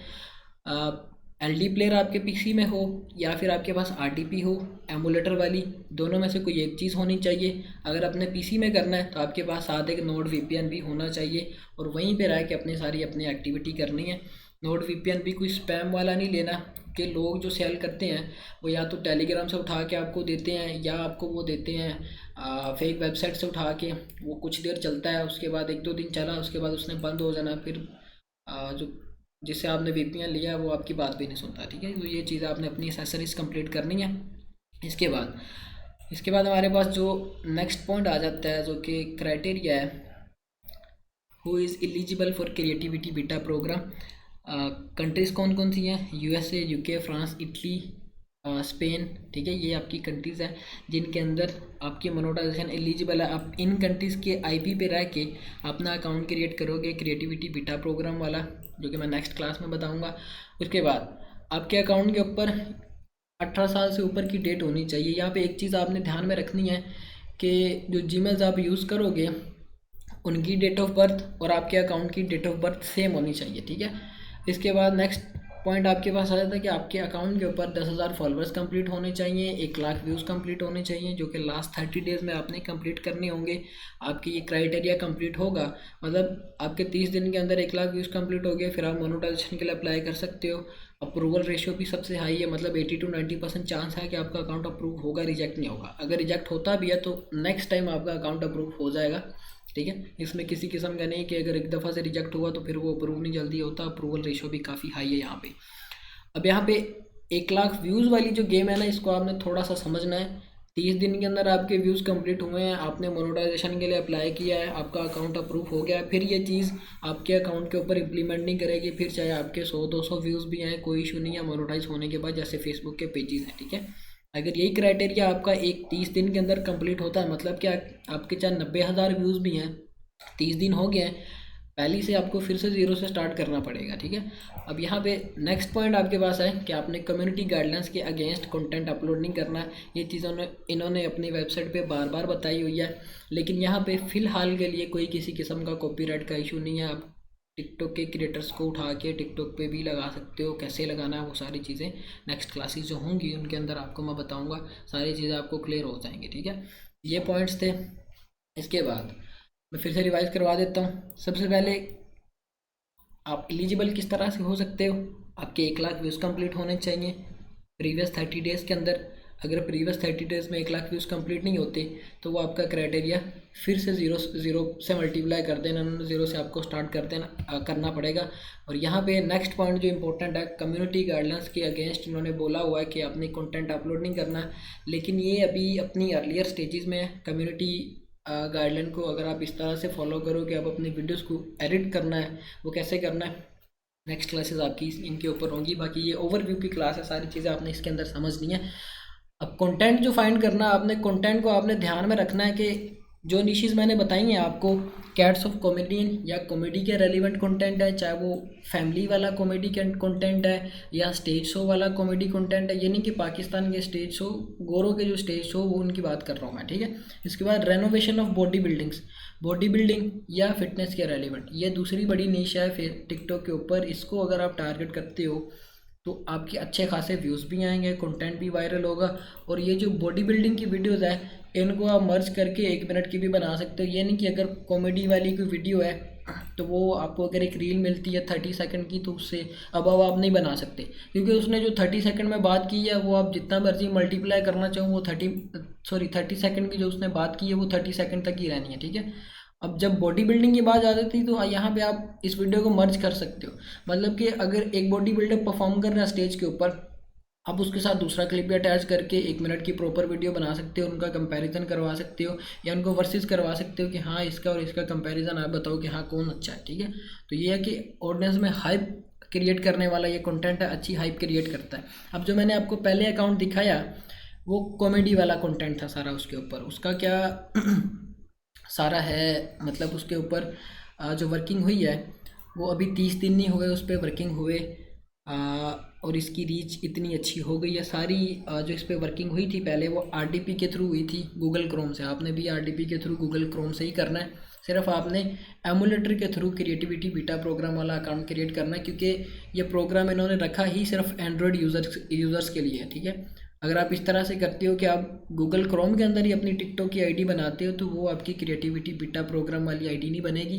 एलडी प्लेयर आपके पीसी में हो या फिर आपके पास आरडीपी हो एमुलेटर वाली, दोनों में से कोई एक चीज़ होनी चाहिए। अगर अपने पीसी में करना है तो आपके पास साथ एक नोड वीपीएन भी होना चाहिए, और वहीं पे रह के अपनी सारी अपनी एक्टिविटी करनी है। नोड वीपीएन भी कोई स्पैम वाला नहीं लेना, के लोग जो सेल करते हैं वो या तो टेलीग्राम से उठा के आपको देते हैं या आपको वो देते हैं फेक वेबसाइट से उठा के। वो कुछ देर चलता है, उसके बाद 1-2 दिन चला, उसके बाद उसने बंद हो जाना। फिर जो जिससे आपने वीपीएन लिया है वो आपकी बात भी नहीं सुनता, ठीक है। तो ये चीज़ आपने अपनी एसेसरीज कंप्लीट करनी है। इसके बाद हमारे पास जो नेक्स्ट पॉइंट आ जाता है जो कि क्राइटेरिया है, who is eligible for creativity beta program. Countries कौन कौन सी हैं? USA, UK, France, Italy, Spain, ठीक है। ये आपकी कंट्रीज़ हैं जिनके अंदर आपकी मोनेटाइजेशन एलिजिबल है। आप इन कंट्रीज़ के आईपी पे रह के अपना अकाउंट क्रिएट करोगे क्रिएटिविटी बीटा प्रोग्राम वाला, जो कि मैं नेक्स्ट क्लास में बताऊंगा। उसके बाद आपके अकाउंट के ऊपर 18 साल से ऊपर की डेट होनी चाहिए। यहाँ पे एक चीज़ आपने ध्यान में रखनी है कि जो जीमेल्स आप यूज़ करोगे उनकी डेट ऑफ बर्थ और आपके अकाउंट की डेट ऑफ बर्थ सेम होनी चाहिए, ठीक है। इसके बाद नेक्स्ट पॉइंट आपके पास आ जाता है कि आपके अकाउंट के ऊपर 10,000 फॉलोअर्स कंप्लीट होने चाहिए, 1 लाख व्यूज़ कंप्लीट होने चाहिए, जो कि लास्ट 30 डेज़ में आपने कंप्लीट करने होंगे। आपकी ये क्राइटेरिया कंप्लीट होगा, मतलब आपके 30 दिन के अंदर 1 लाख व्यूज़ कंप्लीट हो गए, फिर आप मोनेटाइजेशन के लिए अप्लाई कर सकते हो। अप्रूवल रेशियो भी सबसे हाई है, मतलब 80 to 90% चांस है कि आपका अकाउंट अप्रूव होगा, रिजेक्ट नहीं होगा। अगर रिजेक्ट होता भी है तो नेक्स्ट टाइम आपका अकाउंट अप्रूव हो जाएगा, ठीक है। इसमें किसी किस्म का नहीं कि अगर एक दफ़ा से रिजेक्ट हुआ तो फिर वो अप्रूव नहीं जल्दी होता। अप्रूवल रेशो भी काफ़ी हाई है यहाँ पे। अब यहाँ पे 1 लाख व्यूज़ वाली जो गेम है ना, इसको आपने थोड़ा सा समझना है। 30 दिन के अंदर आपके व्यूज़ कंप्लीट हुए हैं, आपने मोनेटाइजेशन के लिए अप्लाई किया है, आपका अकाउंट अप्रूव हो गया है, फिर ये चीज़ आपके अकाउंट के ऊपर इम्प्लीमेंट नहीं करेगी। फिर चाहे आपके 100-200 व्यूज़ भी आए, कोई इशू नहीं है मोनेटाइज होने के बाद, जैसे फेसबुक के पेजेस हैं, ठीक है। अगर यही क्राइटेरिया आपका 30 दिन के अंदर कंप्लीट होता है, मतलब कि आपके चाहे 90,000 व्यूज़ भी हैं, 30 दिन हो गए हैं, पहली से आपको फिर से ज़ीरो से स्टार्ट करना पड़ेगा, ठीक है। अब यहाँ पे नेक्स्ट पॉइंट आपके पास है कि आपने कम्युनिटी गाइडलाइंस के अगेंस्ट कंटेंट अपलोड नहीं करना है। ये चीज़ों ने इन्होंने अपनी वेबसाइट पे बार बार बताई हुई है, लेकिन यहाँ पे फ़िलहाल के लिए कोई किसी किस्म का कॉपीराइट का इशू नहीं है। आप टिकटॉक के क्रिएटर्स को उठा के टिकटॉक पे भी लगा सकते हो, कैसे लगाना है वो सारी चीज़ें नेक्स्ट क्लासेस जो होंगी उनके अंदर आपको मैं बताऊँगा, सारी चीज़ें आपको क्लियर हो जाएंगी, ठीक है। ये पॉइंट्स थे। इसके बाद मैं फिर से रिवाइज करवा देता हूँ। सबसे पहले आप एलिजिबल किस तरह से हो सकते हो, आपके 1 लाख व्यूज़ कंप्लीट होने चाहिए प्रीवियस 30 डेज़ के अंदर। अगर प्रीवियस 30 डेज़ में 1 लाख व्यूज़ कंप्लीट नहीं होते तो वो आपका क्राइटेरिया फिर से ज़ीरो से मल्टीप्लाई कर देना, ज़ीरो से आपको स्टार्ट करना पड़ेगा। और यहाँ पे नेक्स्ट पॉइंट जो इंपॉर्टेंट है, कम्युनिटी गाइडलाइंस के अगेंस्ट इन्होंने बोला हुआ है कि आपने कंटेंट अपलोड नहीं करना है, लेकिन ये अभी अपनी अर्लियर स्टेजेस में है। कम्युनिटी गाइडलाइन को अगर आप इस तरह से फॉलो करो कि आप अपनी वीडियोस को एडिट करना है, वो कैसे करना है, नेक्स्ट क्लासेस आपकी इनके ऊपर होंगी। बाकी ये ओवरव्यू की क्लास है, सारी चीज़ें आपने इसके अंदर समझनी है। अब कंटेंट जो फाइंड करना, आपने कंटेंट को आपने ध्यान में रखना है कि जो निशेस मैंने बताई हैं आपको, कैट्स ऑफ कॉमेडियन या कॉमेडी के रेलिवेंट कंटेंट है, चाहे वो फैमिली वाला कॉमेडी कंटेंट है या स्टेज शो वाला कॉमेडी कंटेंट है। ये नहीं कि पाकिस्तान के स्टेज शो, गोरों के जो स्टेज शो वो उनकी बात कर रहा हूँ मैं, ठीक है। इसके बाद रेनोवेशन ऑफ बॉडी बिल्डिंग या फिटनेस के रेलिवेंट, ये दूसरी बड़ी निश है फिर टिकटॉक के ऊपर। इसको अगर आप टारगेट करते हो तो आपके अच्छे खासे व्यूज़ भी आएंगे, कंटेंट भी वायरल होगा। और ये जो बॉडी बिल्डिंग की वीडियोज़ है इनको आप मर्ज करके 1 मिनट की भी बना सकते हो। ये नहीं कि अगर कॉमेडी वाली कोई वीडियो है तो वो आपको अगर एक रील मिलती है 30 सेकंड की तो उससे अब आप नहीं बना सकते, क्योंकि उसने जो 30 सेकंड में बात की है वो आप जितना मर्जी मल्टीप्लाई करना चाहो वो 30 सेकंड की जो उसने बात की है वो 30 सेकंड तक ही रहनी है, ठीक है। अब जब बॉडी बिल्डिंग की बात आ जाती है तो यहाँ पे आप इस वीडियो को मर्ज कर सकते हो। मतलब कि अगर एक बॉडी बिल्डर परफॉर्म कर रहा है स्टेज के ऊपर, आप उसके साथ दूसरा क्लिप भी अटैच करके 1 मिनट की प्रॉपर वीडियो बना सकते हो, उनका कंपैरिजन करवा सकते हो या उनको वर्सेस करवा सकते हो कि हाँ इसका और इसका कंपैरिजन आप बताओ कि हाँ कौन अच्छा है, ठीक है। तो ये है कि ऑडियंस में हाइप क्रिएट करने वाला ये कंटेंट है, अच्छी हाइप क्रिएट करता है। अब जो मैंने आपको पहले अकाउंट दिखाया वो कॉमेडी वाला कंटेंट था सारा, उसके ऊपर उसका क्या सारा है, मतलब उसके ऊपर जो वर्किंग हुई है वो अभी 30 दिन नहीं हुए उस पर वर्किंग हुए, और इसकी रीच इतनी अच्छी हो गई है सारी। जो इस पर वर्किंग हुई थी पहले वो आरडीपी के थ्रू हुई थी गूगल क्रोम से। आपने भी आरडीपी के थ्रू गूगल क्रोम से ही करना है, सिर्फ आपने एमुलेटर के थ्रू क्रिएटिविटी बीटा प्रोग्राम वाला अकाउंट क्रिएट करना है, क्योंकि ये प्रोग्राम इन्होंने रखा ही सिर्फ एंड्रॉयड यूज़र्स के लिए है, ठीक है। अगर आप इस तरह से करते हो कि आप गूगल क्रोम के अंदर ही अपनी टिकटॉक की आईडी बनाते हो तो वो आपकी क्रिएटिविटी बीटा प्रोग्राम वाली आईडी नहीं बनेगी,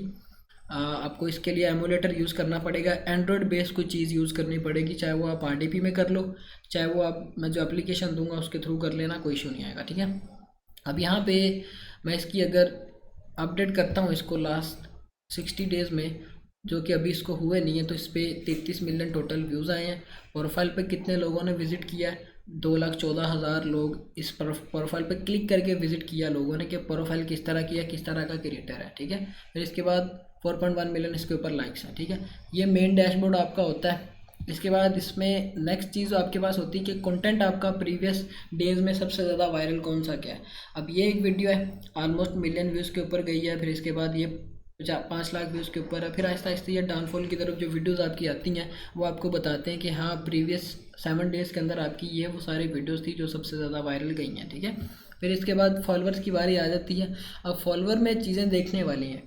आपको इसके लिए एमुलेटर यूज़ करना पड़ेगा, एंड्रॉयड बेस्ड कोई चीज़ यूज़ करनी पड़ेगी, चाहे वो आप RDP में कर लो, चाहे वो आप मैं जो एप्लीकेशन दूंगा उसके थ्रू कर लेना, कोई इशू नहीं आएगा, ठीक है। अब यहाँ पे मैं इसकी अगर अपडेट करता हूँ इसको लास्ट 60 डेज़ में, जो कि अभी इसको हुए नहीं है, तो इस पर 33 मिलियन टोटल व्यूज़ आए हैं। प्रोफाइल पे कितने लोगों ने विज़िट किया है? 2,14,000 लोग इस प्रोफाइल पे क्लिक करके विज़िट किया लोगों ने कि प्रोफाइल किस तरह की है, किस तरह का क्रिएटर है, ठीक है। फिर इसके बाद 4.1 मिलियन इसके ऊपर लाइक्स हैं, ठीक है। ये मेन डैशबोर्ड आपका होता है। इसके बाद इसमें नेक्स्ट चीज़ आपके पास होती है कि कंटेंट आपका प्रीवियस डेज में सबसे ज़्यादा वायरल कौन सा क्या है। अब ये एक वीडियो है, ऑलमोस्ट मिलियन व्यूज़ के ऊपर गई है। फिर इसके बाद ये 5 लाख व्यूज़ के ऊपर है। फिर आहिस्ता आहिस्ता ये डाउनफॉल की तरफ जो वीडियोस आपकी आती हैं वो आपको बताते हैं कि हाँ प्रीवियस 7 डेज़ के अंदर आपकी ये वो सारी वीडियोस थी जो सबसे ज़्यादा वायरल गई हैं, ठीक है। फिर इसके बाद फॉलोअर्स की बारी आ जाती है। अब फॉलोअर में चीज़ें देखने वाली हैं।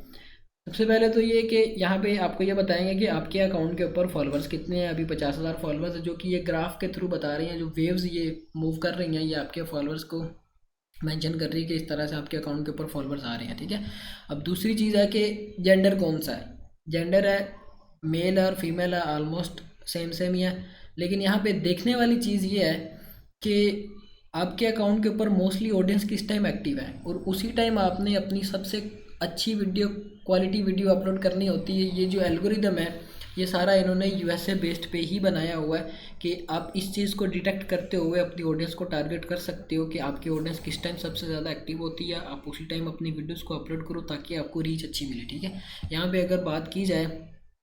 सबसे पहले तो ये कि यहाँ पे आपको ये बताएंगे कि आपके अकाउंट के ऊपर फॉलोअर्स कितने हैं। अभी 50,000 फॉलोअर्स है, जो कि ये ग्राफ के थ्रू बता रही हैं, जो वेव्स ये मूव कर रही हैं, ये आपके फॉलोअर्स को मेंशन कर रही है कि इस तरह से आपके अकाउंट के ऊपर फॉलोअर्स आ रहे हैं, ठीक है। अब दूसरी चीज़ है कि जेंडर कौन सा है। जेंडर है मेल और फीमेल है, ऑलमोस्ट सेम ही है। लेकिन यहाँ पे देखने वाली चीज़ ये है कि आपके अकाउंट के ऊपर मोस्टली ऑडियंस किस टाइम एक्टिव है, और उसी टाइम आपने अपनी सबसे अच्छी वीडियो क्वालिटी वीडियो अपलोड करनी होती है। ये जो एल्गोरिदम है ये सारा इन्होंने USA बेस्ड पे ही बनाया हुआ है कि आप इस चीज़ को डिटेक्ट करते हुए अपनी ऑडियंस को टारगेट कर सकते हो कि आपकी ऑडियंस किस टाइम सबसे ज़्यादा एक्टिव होती है, आप उसी टाइम अपनी वीडियोस को अपलोड करो ताकि आपको रीच अच्छी मिले, ठीक है। यहाँ पे अगर बात की जाए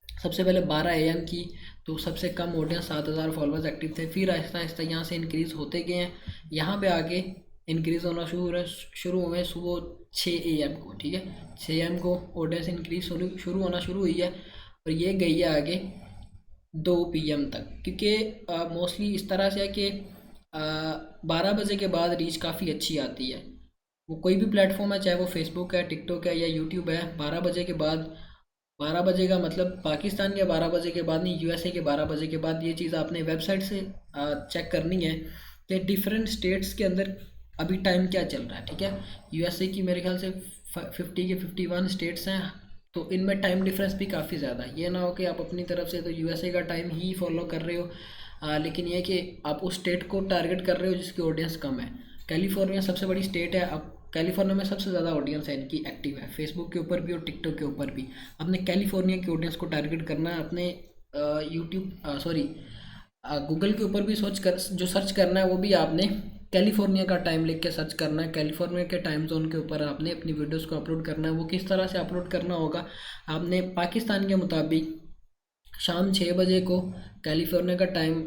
सबसे पहले 12 AM की, तो सबसे कम ऑडियंस 7,000 फॉलोअर्स एक्टिव थे। फिर आहिस्ता आहिस्ता यहाँ से इंक्रीज़ होते गए हैं, यहाँ पे आके इंक्रीज़ होना शुरू हुए सुबह 6 AM को, ठीक है। 6 AM को ऑडियंस इंक्रीज शुरू होना शुरू हुई है, और ये गई है आगे 2 PM तक, क्योंकि मोस्टली इस तरह से है कि 12 बजे के बाद रीच काफ़ी अच्छी आती है। वो कोई भी प्लेटफॉर्म है, चाहे वो फेसबुक है, टिकटॉक है या यूट्यूब है, 12 बजे के बाद, 12 बजे का मतलब पाकिस्तान के 12 बजे के बाद नहीं, USA के 12 बजे के बाद, ये चीज़ आपने वेबसाइट से चेक करनी है कि डिफरेंट स्टेट्स के अंदर अभी टाइम क्या चल रहा है, ठीक है। USA की मेरे ख्याल से 50 के 51 स्टेट्स हैं, तो इनमें टाइम डिफरेंस भी काफ़ी ज़्यादा है। ये ना हो कि आप अपनी तरफ से तो USA का टाइम ही फॉलो कर रहे हो, लेकिन ये कि आप उस स्टेट को टारगेट कर रहे हो जिसकी ऑडियंस कम है। कैलिफोर्निया सबसे बड़ी स्टेट है, अब कैलिफोर्निया में सबसे ज़्यादा ऑडियंस है इनकी एक्टिव है, फेसबुक के ऊपर भी और टिकटॉक के ऊपर भी। आपने कैलिफोर्निया की ऑडियंस को टारगेट करना है, अपने गूगल के ऊपर भी जो सर्च करना है वो भी आपने कैलिफोर्निया का टाइम लिख के सर्च करना है। कैलिफोर्निया के टाइम जोन के ऊपर आपने अपनी वीडियोस को अपलोड करना है। वो किस तरह से अपलोड करना होगा, आपने पाकिस्तान के मुताबिक शाम 6 बजे को कैलिफोर्निया का टाइम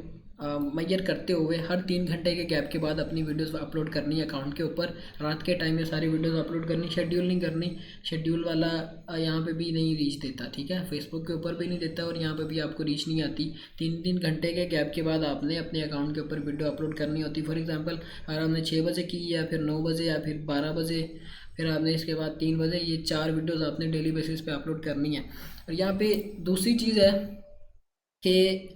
मैयर करते हुए हर 3 घंटे के गैप के बाद अपनी वीडियोस अपलोड करनी है अकाउंट के ऊपर। रात के टाइम ये सारी वीडियोस अपलोड करनी, शेड्यूल नहीं करनी। शेड्यूल वाला यहाँ पे भी नहीं रीच देता, ठीक है, फेसबुक के ऊपर भी नहीं देता और यहाँ पे भी आपको रीच नहीं आती। 3 घंटे के गैप के बाद आपने अपने अकाउंट के ऊपर वीडियो अपलोड करनी होती। फॉर एग्जाम्पल अगर आपने 6 बजे की या फिर 9 बजे या फिर 12 बजे, फिर आपने इसके बाद 3 बजे, ये 4 वीडियोज़ आपने डेली बेसिस पे अपलोड करनी है। और यहाँ पे दूसरी चीज़ है कि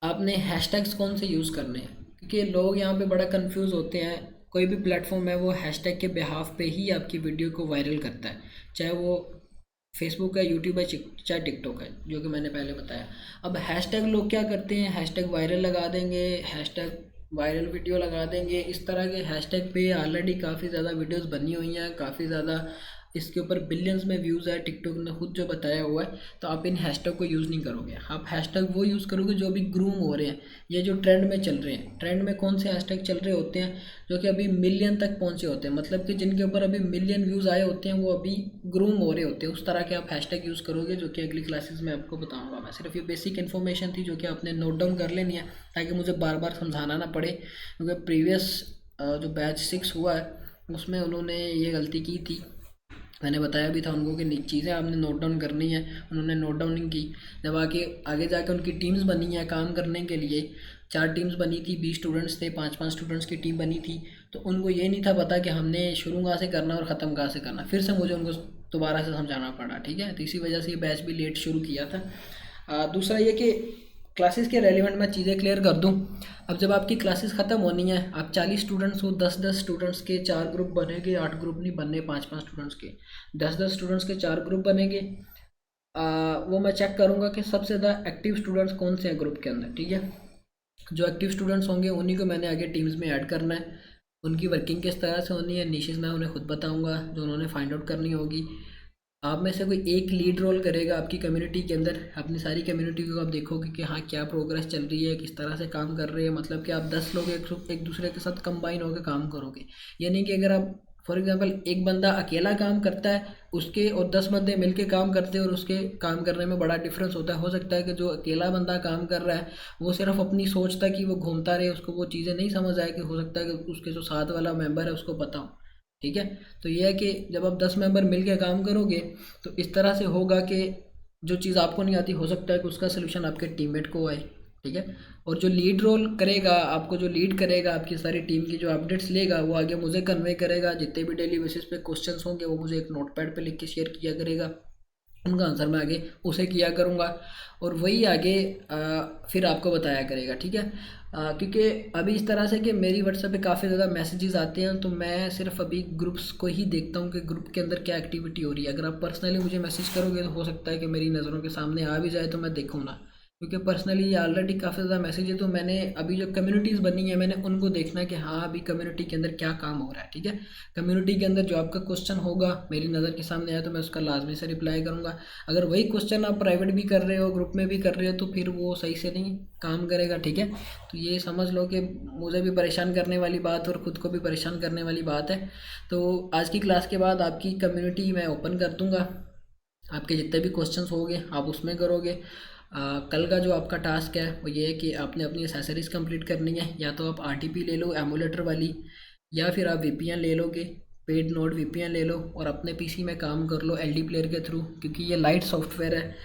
आपने हैशटैग्स कौन से यूज़ करने हैं, क्योंकि लोग यहाँ पे बड़ा कंफ्यूज होते हैं। कोई भी प्लेटफॉर्म है वो हैशटैग के बिहाफ पे ही आपकी वीडियो को वायरल करता है, चाहे वो फेसबुक है, यूट्यूब है, चाहे टिकटॉक है, जो कि मैंने पहले बताया। अब हैशटैग लोग क्या करते हैं, हैशटैग वायरल लगा देंगे, हैशटैग वायरल वीडियो लगा देंगे। इस तरह के हैशटैग पे ऑलरेडी काफ़ी ज़्यादा वीडियोस बनी हुई हैं, काफ़ी ज़्यादा इसके ऊपर बिलियंस में व्यूज़ है, टिकटॉक ने खुद जो बताया हुआ है। तो आप इन हैशटैग को यूज़ नहीं करोगे, आप हैशटैग वो यूज़ करोगे जो अभी ग्रूम हो रहे हैं, ये जो ट्रेंड में चल रहे हैं। ट्रेंड में कौन से हैशटैग चल रहे होते हैं, जो कि अभी मिलियन तक पहुँचे होते हैं, मतलब कि जिनके ऊपर अभी मिलियन व्यूज़ आए होते हैं, वो अभी ग्रूम हो रहे होते हैं। उस तरह के आप हैशटैग यूज़ करोगे, जो कि अगली क्लासेस में आपको बताऊँगा। मैं सिर्फ ये बेसिक इन्फॉर्मेशन थी जो कि आपने नोट डाउन कर लेनी है, ताकि मुझे बार बार समझाना ना पड़े, क्योंकि प्रीवियस जो बैच 6 हुआ है उसमें उन्होंने ये गलती की थी। मैंने बताया भी था उनको कि चीज़ें आपने नोट डाउन करनी है, उन्होंने नोट डाउन नहीं की। जब आगे जाके उनकी टीम्स बनी है काम करने के लिए, 4 टीम्स बनी थी, 20 स्टूडेंट्स थे, 5-5 स्टूडेंट्स की टीम बनी थी। तो उनको ये नहीं था पता कि हमने शुरू कहाँ से करना और ख़त्म कहाँ से करना, फिर से मुझे उनको दोबारा से समझाना पड़ा, ठीक है। तो इसी वजह से ये बैच भी लेट शुरू किया था। दूसरा ये कि क्लासेस के रेलिवेंट मैं चीज़ें क्लियर कर दूं। अब जब आपकी क्लासेस ख़त्म होनी है, आप 40 स्टूडेंट्स हो, 10-10 स्टूडेंट्स के 4 ग्रुप बनेंगे, 8 ग्रुप नहीं बनने, 5-5 स्टूडेंट्स के 10-10 स्टूडेंट्स के 4 ग्रुप बनेंगे। वो मैं चेक करूँगा कि सबसे ज़्यादा एक्टिव स्टूडेंट्स कौन से हैं ग्रुप के अंदर, ठीक है। जो एक्टिव स्टूडेंट्स होंगे उन्हीं को मैंने आगे टीम्स में ऐड करना है। उनकी वर्किंग किस तरह से होनी है, निशेष मैं उन्हें खुद बताऊंगा जो उन्होंने फाइंड आउट करनी होगी। आप में से कोई एक लीड रोल करेगा आपकी कम्युनिटी के अंदर। अपनी सारी कम्युनिटी को आप देखोगे कि हाँ क्या प्रोग्रेस चल रही है, किस तरह से काम कर रहे हैं, मतलब कि आप 10 लोग एक दूसरे के साथ कंबाइन होकर काम करोगे। ये नहीं कि अगर आप फॉर एग्जांपल एक बंदा अकेला काम करता है उसके और 10 बंदे मिलके काम करते हैं और उसके काम करने में बड़ा डिफरेंस होता है। हो सकता है कि जो अकेला बंदा काम कर रहा है वो सिर्फ अपनी सोचता कि वो घूमता रहे, उसको वो चीज़ें नहीं समझ आए, कि हो सकता है कि उसके जो साथ वाला मेंबर है उसको पता हो, ठीक है। तो ये है कि जब आप 10 मेंबर मिल के काम करोगे तो इस तरह से होगा कि जो चीज़ आपको नहीं आती हो सकता है कि उसका सोल्यूशन आपके टीममेट को आए, ठीक है। और जो लीड रोल करेगा आपको, जो लीड करेगा आपकी सारी टीम की जो अपडेट्स लेगा वो आगे मुझे कन्वे करेगा। जितने भी डेली बेसिस पे क्वेश्चंस होंगे वो मुझे एक नोटपैड पे लिख के शेयर किया करेगा, उनका आंसर मैं आगे उसे किया करूँगा और वही आगे फिर आपको बताया करेगा, ठीक है। क्योंकि अभी इस तरह से कि मेरी व्हाट्सएप पे काफ़ी ज़्यादा मैसेजेस आते हैं तो मैं सिर्फ अभी ग्रुप्स को ही देखता हूँ कि ग्रुप के अंदर क्या एक्टिविटी हो रही है। अगर आप पर्सनली मुझे मैसेज करोगे तो हो सकता है कि मेरी नज़रों के सामने आ भी जाए तो मैं देखूँ ना, क्योंकि पर्सनली ये ऑलरेडी काफ़ी ज़्यादा मैसेज है। तो मैंने अभी जो कम्युनिटीज़ बनी है मैंने उनको देखना है कि हाँ अभी कम्युनिटी के अंदर क्या काम हो रहा है, ठीक है। कम्युनिटी के अंदर जो आपका क्वेश्चन होगा मेरी नज़र के सामने आया तो मैं उसका लाजमी से रिप्लाई करूँगा। अगर वही क्वेश्चन आप प्राइवेट भी कर रहे हो ग्रुप में भी कर रहे हो तो फिर वो सही से नहीं काम करेगा, ठीक है। तो ये समझ लो कि मुझे भी परेशान करने वाली बात और ख़ुद को भी परेशान करने वाली बात है। तो आज की क्लास के बाद आपकी कम्युनिटी मैं ओपन कर दूँगा, आपके जितने भी क्वेश्चंस होंगे आप उसमें करोगे। कल का जो आपका टास्क है वो ये है कि आपने अपनी एसेसरीज कंप्लीट करनी है। या तो आप आरटीपी ले लो एमुलेटर वाली, या फिर आप वीपीएन ले लोगे, पेड नोड वीपीएन ले लो और अपने पीसी में काम कर लो एलडी प्लेयर के थ्रू, क्योंकि ये लाइट सॉफ्टवेयर है,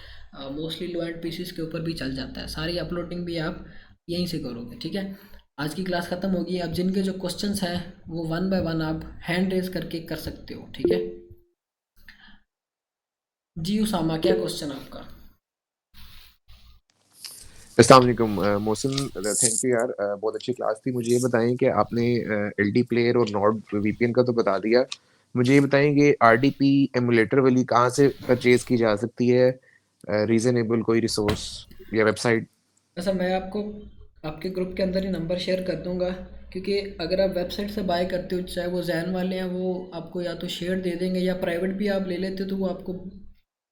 मोस्टली लो एंड पीसीस के ऊपर भी चल जाता है। सारी अपलोडिंग भी आप यहीं से करोगे, ठीक है। आज की क्लास ख़त्म होगी। अब जिनके जो क्वेश्चंस हैं वो वन बाय वन आप हैंड रेज करके कर सकते हो, ठीक है। जी उसामा, क्या क्वेश्चन आपका? अस्सलाम वालेकुम मोहसिन, थैंक यू यार, बहुत अच्छी क्लास थी। मुझे ये बताएं कि आपने एलडी प्लेयर और नॉट वीपीएन का तो बता दिया, मुझे ये बताएं कि आरडीपी एमुलेटर वाली कहाँ से परचेज की जा सकती है, रीजनेबल कोई रिसोर्स या वेबसाइट? ऐसा मैं आपको आपके ग्रुप के अंदर ही नंबर शेयर कर दूंगा, क्योंकि अगर आप वेबसाइट से बाय करते हो चाहे वो जैन वाले हैं वो आपको या तो शेयर दे देंगे या प्राइवेट भी आप ले लेते हो तो वो आपको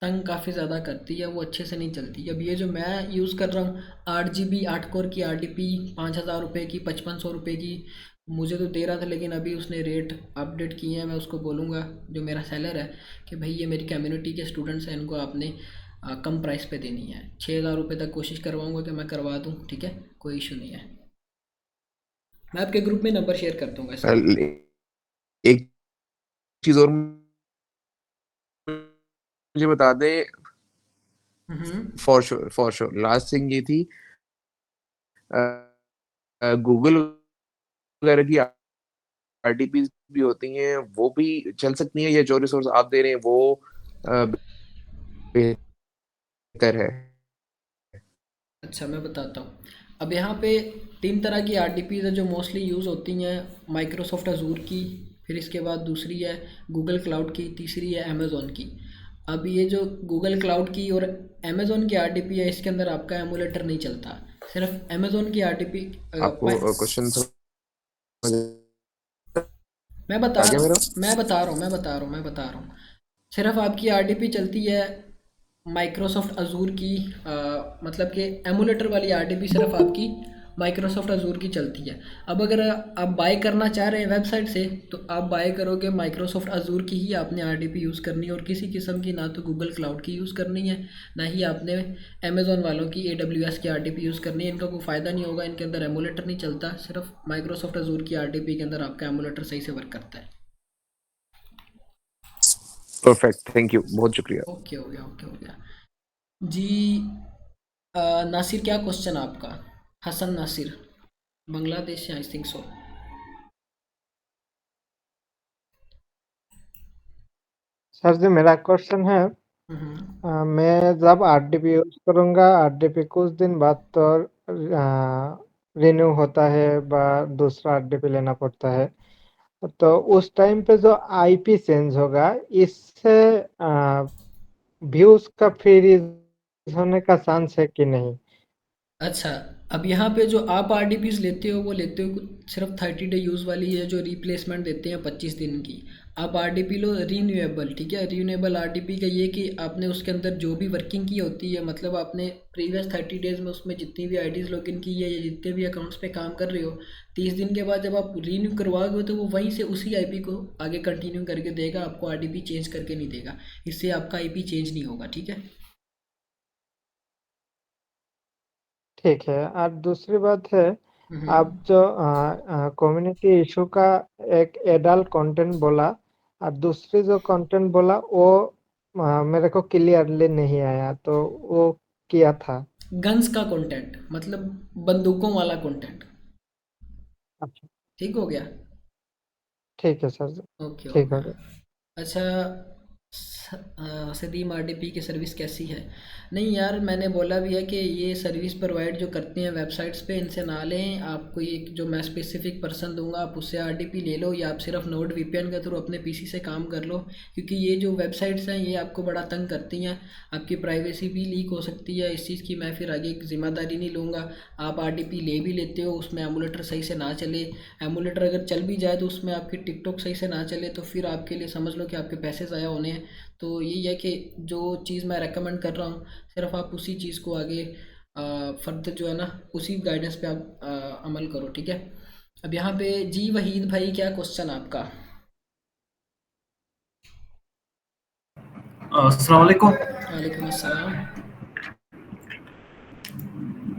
तंग काफ़ी ज़्यादा करती है, वो अच्छे से नहीं चलती। अब ये जो मैं यूज़ कर रहा हूँ 8 GB 8 कोर की आरडीपी 5,000 रुपये की 5500 रुपये की मुझे तो दे रहा था, लेकिन अभी उसने रेट अपडेट किए हैं। मैं उसको बोलूँगा जो मेरा सेलर है कि भाई ये मेरी कम्युनिटी के स्टूडेंट्स हैं, इनको आपने कम प्राइस पे देनी है। 6,000 रुपये तक कोशिश करवाऊँगा कि मैं करवा दूँ, ठीक है, कोई इशू नहीं है। मैं आपके ग्रुप में नंबर शेयर कर दूँगा इसका। एक चीज़ और मुझे बता दें। हम्म। फॉर श्योर लास्ट थिंग ये थी, गूगल वगैरह की आरटीपीज भी होती हैं, वो भी चल सकती हैं या जो रिसोर्स आप दे रहे हैं वो बेहतर है? अच्छा मैं बताता हूँ। अब यहाँ पे 3 तरह की आरडीपीज है जो मोस्टली यूज़ होती हैं। माइक्रोसॉफ्ट अजूर की, फिर इसके बाद दूसरी है गूगल क्लाउड की, तीसरी है अमेज़ोन की। अब ये जो गूगल क्लाउड की और अमेज़ोन की आरडीपी है इसके अंदर आपका एमुलेटर नहीं चलता। सिर्फ अमेज़ोन की आरडीपी आपको क्वेश्चन समझ मैं बता आ गया रहा मेरा? हूँ मैं बता रहा हूँ मैं बता रहा हूँ मैं बता रहा हूँ। सिर्फ आपकी आरडीपी चलती है माइक्रोसॉफ्ट अजूर की, मतलब कि एमुलेटर वाली आरडीपी सिर्फ आपकी माइक्रोसॉफ्ट अजूर की चलती है। अब अगर आप बाय करना चाह रहे हैं वेबसाइट से तो आप बाय करोगे माइक्रोसॉफ्ट अजूर की ही आपने आरडीपी यूज़ करनी है, और किसी किस्म की ना तो गूगल क्लाउड की यूज़ करनी है ना ही आपने अमेज़ोन वालों की AWS की आरडीपी यूज़ करनी है। इनका कोई फ़ायदा नहीं होगा, इनके अंदर एमुलेटर नहीं चलता। सिर्फ माइक्रोसॉफ्ट अजूर की आरडीपी के अंदर आपका एमुलेटर सही से वर्क करता है। परफेक्ट, थैंक यू, बहुत शुक्रिया। ओके हो गया, ओके हो गया। जी नासिर, क्या क्वेश्चन आपका? Hasan Nasir, Bangladesh I think so. Sir ji मेरा क्वेश्चन है, हम्म। मैं जब आरडीपी यूज करूंगा, आरडीपी कुछ दिन बाद तो रिन्यू होता है बा दूसरा आरडीपी लेना पड़ता है, तो उस टाइम पे जो आईपी चेंज होगा इससे व्यूज का फ्रीज होने का चांस है कि नहीं? अच्छा, अब यहाँ पे जो आप आरडीपीज लेते हो वो लेते हो सिर्फ 30 डे यूज़ वाली है जो रिप्लेसमेंट देते हैं 25 दिन की। आप आरडीपी लो रीन्यूएबल, ठीक है। रीन्यूएबल आरडीपी का ये कि आपने उसके अंदर जो भी वर्किंग की होती है, मतलब आपने प्रीवियस 30 डेज में उसमें जितनी भी आईडीज़ लॉगिन की है या जितने भी अकाउंट्स पे काम कर रहे हो, 30 दिन के बाद जब आप रीन्यू करवाओगे तो वो वहीं से उसी आईपी को आगे कंटिन्यू करके देगा, आपको आरडीपी चेंज करके नहीं देगा। इससे आपका आईपी चेंज नहीं होगा, ठीक है। ठीक है। और दूसरी बात है, आप हम्म। जो कम्युनिटी इशू का एक एडल्ट कंटेंट बोला और दूसरी जो कंटेंट बोला वो मेरे को क्लियरली नहीं आया, तो वो किया था। गन्स का कंटेंट मतलब बंदूकों वाला कंटेंट। अच्छा, ठीक हो गया। ठीक है सर। ओके ठीक ओके। हो गया। अच्छा, सदीम आरडीपी की सर्विस कैसी है? नहीं यार, मैंने बोला भी है कि ये सर्विस प्रोवाइड जो करते हैं वेबसाइट्स पे, इनसे ना लें। आपको ये जो मैं स्पेसिफिक पर्सन दूंगा आप उससे आरडीपी ले लो, या आप सिर्फ नोड वीपीएन के थ्रू अपने पीसी से काम कर लो, क्योंकि ये जो वेबसाइट्स हैं ये आपको बड़ा तंग करती हैं। आपकी प्राइवेसी भी लीक हो सकती है, इस चीज़ की मैं फिर आगे जिम्मेदारी नहीं लूँगा। आप आरडीपी ले भी लेते हो, उसमें एमुलेटर सही से ना चले, एमुलेटर अगर चल भी जाए तो उसमें आपकी टिकटॉक सही से ना चले, तो फिर आपके लिए समझ लो कि आपके पैसे ज़ाया होने हैं। तो यही है कि जो चीज़ मैं रेकमेंड कर रहा हूँ सिर्फ आप उसी चीज़ को आगे फर्दर जो है ना उसी गाइडेंस पे आप अमल करो, ठीक है। अब यहाँ पे जी वहीद भाई, क्या क्वेश्चन आपका? अस्सलाम वालेकुम। वालेकुम अस्सलाम।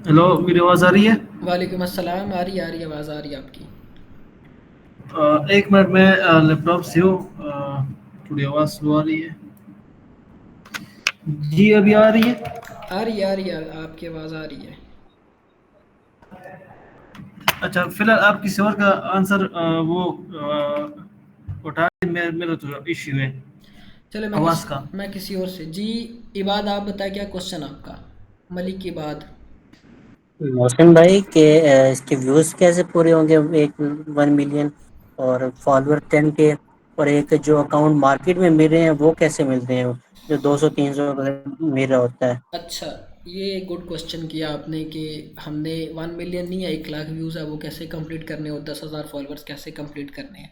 हेलो, मेरी आवाज़ आ रही है? वालेकुम अस्सलाम, आ रही आवाज़ आ रही है आपकी। एक मिनट में लैपटॉप से हूँ। थोड़ी आवाज़ स्लो आ रही है। जी अभी आ रही है? आ रही है आपकी आवाज़ आ रही है। अच्छा, फिलहाल आप किसी और का आंसर वो उठा, मेरा तो इश्यू है चलो आवाज़ का। मैं किसी और से जी। इबाद, आप बताए क्या क्वेश्चन आपका? मलिक इबाद। मौसम भाई के इसके व्यूज कैसे पूरे होंगे? एक 1 मिलियन और फॉलोअर 10 के, और एक जो अकाउंट मार्केट में मिल रहे हैं वो कैसे मिलते हैं, जो 200-300 मिल रहा होता है? अच्छा, ये गुड क्वेश्चन किया आपने कि हमने 1 मिलियन नहीं है, 1 लाख व्यूज़ है, वो कैसे कंप्लीट करने हो, 10,000 फॉलोअर्स कैसे कंप्लीट करने हैं।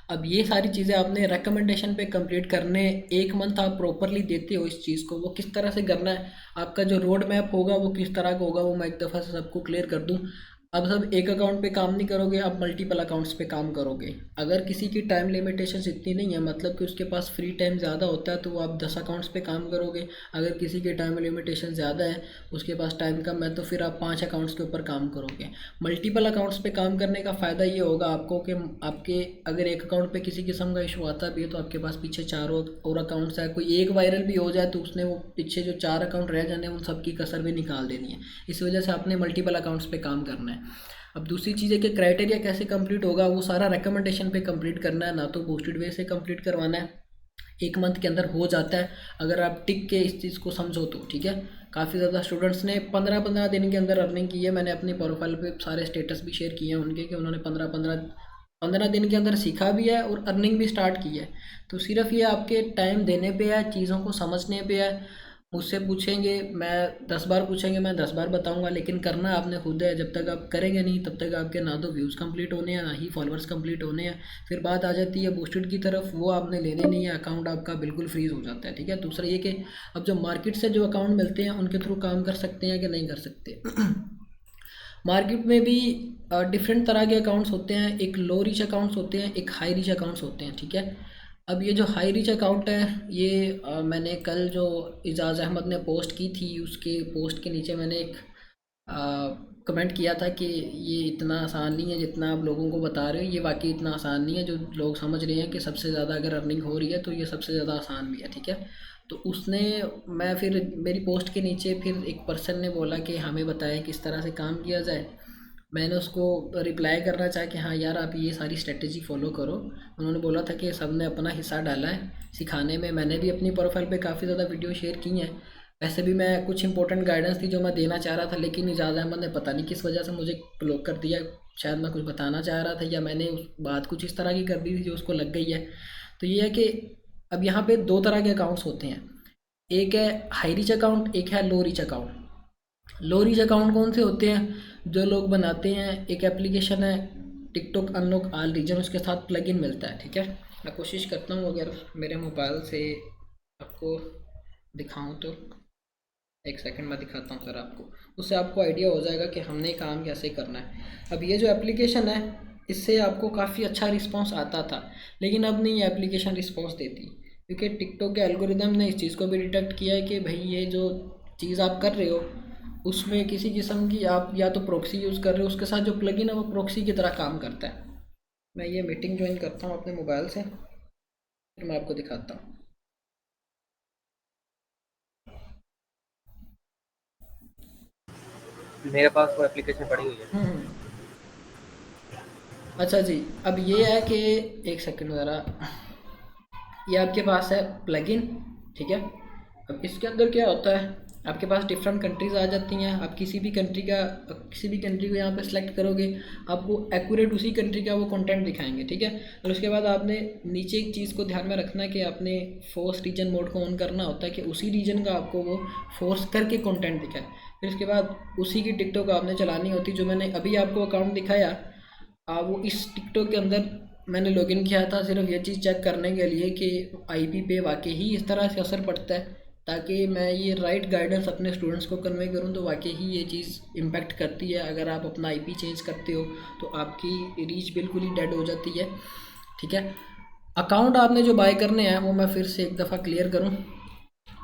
अब ये सारी चीज़ें आपने रिकमेंडेशन पे कंप्लीट करने, 1 मंथ आप प्रॉपरली देते हो इस चीज़ को, वो किस तरह से करना है, आपका जो रोड मैप होगा वो किस तरह का होगा, वो मैं एक दफ़ा से सबको क्लियर कर दूँ। अब सब एक अकाउंट पे काम नहीं करोगे, आप मल्टीपल अकाउंट्स पे काम करोगे। अगर किसी की टाइम लिमिटेशंस इतनी नहीं है, मतलब कि उसके पास फ्री टाइम ज़्यादा होता है, तो वो आप 10 अकाउंट्स पे काम करोगे। अगर किसी की टाइम लिमिटेशन ज़्यादा है, उसके पास टाइम कम है, तो फिर आप 5 अकाउंट्स के ऊपर काम करोगे। मल्टीपल अकाउंट्स पे काम करने का फ़ायदा ये होगा आपको कि आपके अगर एक अकाउंट पे किसी किस्म का इशू आता भी है तो आपके पास पीछे 4 और अकाउंट्स है, कोई एक वायरल भी हो जाए तो उसने वो पीछे जो 4 अकाउंट रह जाने उन सबकी कसर भी निकाल देनी है। इस वजह से आपने मल्टीपल अकाउंट्स पे काम करना है। अब दूसरी चीज़ है कि क्राइटेरिया कैसे कंप्लीट होगा, वो सारा रिकमेंडेशन पे कंप्लीट करना है, ना तो बूस्टेड वे से कंप्लीट करवाना है। 1 मंथ के अंदर हो जाता है अगर आप टिक के इस चीज़ को समझो तो, ठीक है। काफ़ी ज़्यादा स्टूडेंट्स ने 15-15 दिन के अंदर अर्निंग की है। मैंने अपनी प्रोफाइल पे सारे स्टेटस भी शेयर किए हैं उनके कि उन्होंने 15-15 दिन के अंदर सीखा भी है और अर्निंग भी स्टार्ट की है। तो सिर्फ ये आपके टाइम देने पे है, चीज़ों को समझने पे है। मुझसे पूछेंगे, मैं 10 बार पूछेंगे, मैं 10 बार बताऊंगा, लेकिन करना आपने खुद है। जब तक आप करेंगे नहीं तब तक आपके ना तो व्यूज़ कंप्लीट होने हैं ना ही फॉलोअर्स कंप्लीट होने हैं। फिर बात आ जाती है बूस्टेड की तरफ, वो आपने लेने नहीं है, अकाउंट आपका बिल्कुल फ्रीज हो जाता है, ठीक है। दूसरा ये कि अब जो मार्केट से जो अकाउंट मिलते हैं उनके थ्रू काम कर सकते हैं कि नहीं कर सकते। मार्केट में भी डिफरेंट तरह के अकाउंट्स होते हैं, एक लो रीच अकाउंट्स होते हैं, एक हाई रीच अकाउंट्स होते हैं, ठीक है। अब ये जो हाई रीच अकाउंट है ये मैंने कल जो इजाज़ अहमद ने पोस्ट की थी उसके पोस्ट के नीचे मैंने एक कमेंट किया था कि ये इतना आसान नहीं है जितना आप लोगों को बता रहे हो। ये वाकई इतना आसान नहीं है, जो लोग समझ रहे हैं कि सबसे ज़्यादा अगर अर्निंग हो रही है तो ये सबसे ज़्यादा आसान भी है, ठीक है। तो उसने, मैं फिर मेरी पोस्ट के नीचे फिर एक पर्सन ने बोला कि हमें बताएं किस तरह से काम किया जाए। मैंने उसको रिप्लाई करना चाहा कि हाँ यार आप ये सारी स्ट्रेटजी फॉलो करो। उन्होंने बोला था कि सब ने अपना हिस्सा डाला है सिखाने में। मैंने भी अपनी प्रोफाइल पे काफ़ी ज़्यादा वीडियो शेयर की हैं। वैसे भी मैं कुछ इंपॉर्टेंट गाइडेंस थी जो मैं देना चाह रहा था, लेकिन इजाज़ अहमद ने पता नहीं किस वजह से मुझे ब्लॉक कर दिया। शायद मैं कुछ बताना चाह रहा था या मैंने उस बात कुछ इस तरह की कर दी थी जो उसको लग गई है। तो ये है कि अब यहाँ पे 2 तरह के अकाउंट्स होते हैं। एक है हाई रीच अकाउंट, एक है लो रीच अकाउंट। लो रीच अकाउंट कौन से होते हैं? जो लोग बनाते हैं, एक एप्लीकेशन है टिकटॉक अनलॉक ऑल रीजन, उसके साथ प्लगइन मिलता है, ठीक है। मैं कोशिश करता हूँ अगर मेरे मोबाइल से आपको दिखाऊं तो, एक सेकंड में दिखाता हूँ सर आपको, उससे आपको आइडिया हो जाएगा कि हमने काम कैसे करना है। अब ये जो एप्लीकेशन है, इससे आपको काफ़ी अच्छा रिस्पांस आता था, लेकिन अब नहीं ये एप्लीकेशन रिस्पांस देती, क्योंकि टिकटॉक के एल्गोरिदम ने इस चीज़ को भी डिटेक्ट किया है कि भाई ये जो चीज़ आप कर रहे हो उसमें किसी किस्म की आप या तो प्रॉक्सी यूज़ कर रहे हो, उसके साथ जो प्लगइन है वो प्रॉक्सी की तरह काम करता है। मैं ये मीटिंग ज्वाइन करता हूँ अपने मोबाइल से, फिर मैं आपको दिखाता हूँ। मेरे पास वो एप्लीकेशन पड़ी हुई है। अच्छा जी, अब ये है कि एक सेकंड ज़रा, ये आपके पास है प्लगइन, ठीक है। अब इसके अंदर क्या होता है, आपके पास डिफरेंट कंट्रीज़ आ जाती हैं, आप किसी भी कंट्री को यहाँ पे सेलेक्ट करोगे, आपको एक्यूरेट उसी कंट्री का वो कंटेंट दिखाएंगे, ठीक है। और उसके बाद आपने नीचे एक चीज़ को ध्यान में रखना है कि आपने फोर्स रीजन मोड को ऑन करना होता है कि उसी रीजन का आपको वो फोर्स करके कंटेंट दिखाए। फिर उसके बाद उसी की टिकटॉक आपने चलानी होती, जो मैंने अभी आपको अकाउंट दिखाया, वो इस टिकटॉक के अंदर मैंने लॉगिन किया था सिर्फ ये चीज़ चेक करने के लिए कि आईपी पे वाकई ही इस तरह से असर पड़ता है, ताकि मैं ये राइट गाइडेंस अपने स्टूडेंट्स को कन्वे करूँ, तो वाकई ही ये चीज़ इम्पेक्ट करती है। अगर आप अपना आईपी चेंज करते हो तो आपकी रीच बिल्कुल ही डेड हो जाती है, ठीक है। अकाउंट आपने जो बाय करने हैं वो मैं फिर से एक दफ़ा क्लियर करूँ,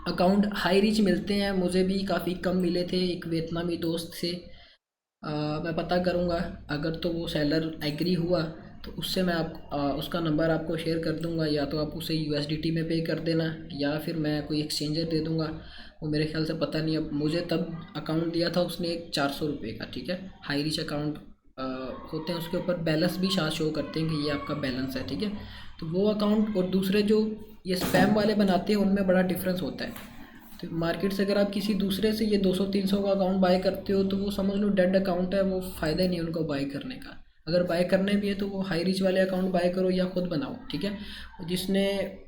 अकाउंट हाई रीच मिलते हैं, मुझे भी काफ़ी कम मिले थे एक वियतनामी दोस्त से। मैं पता करूँगा, अगर तो वो सेलर एग्री हुआ तो उससे मैं उसका नंबर आपको शेयर कर दूँगा, या तो आप उसे यूएसडीटी में पे कर देना, या फिर मैं कोई एक्सचेंजर दे दूँगा। वो मेरे ख्याल से पता नहीं, अब मुझे तब अकाउंट दिया था उसने एक 400 रुपये का, ठीक है। हाई रीच अकाउंट होते हैं, उसके ऊपर बैलेंस भी साथ शो करते हैं कि ये आपका बैलेंस है, ठीक है। तो वो अकाउंट और दूसरे जो ये स्पैम वाले बनाते हैं उनमें बड़ा डिफरेंस होता है। तो मार्केट से अगर आप किसी दूसरे से ये 200-300 का अकाउंट बाय करते हो तो वो समझ लो डेड अकाउंट है, वो फ़ायदा नहीं है उनको बाय करने का। अगर बाय करने भी है तो वो हाई रीच वाले अकाउंट बाय करो या खुद बनाओ, ठीक है। जिसने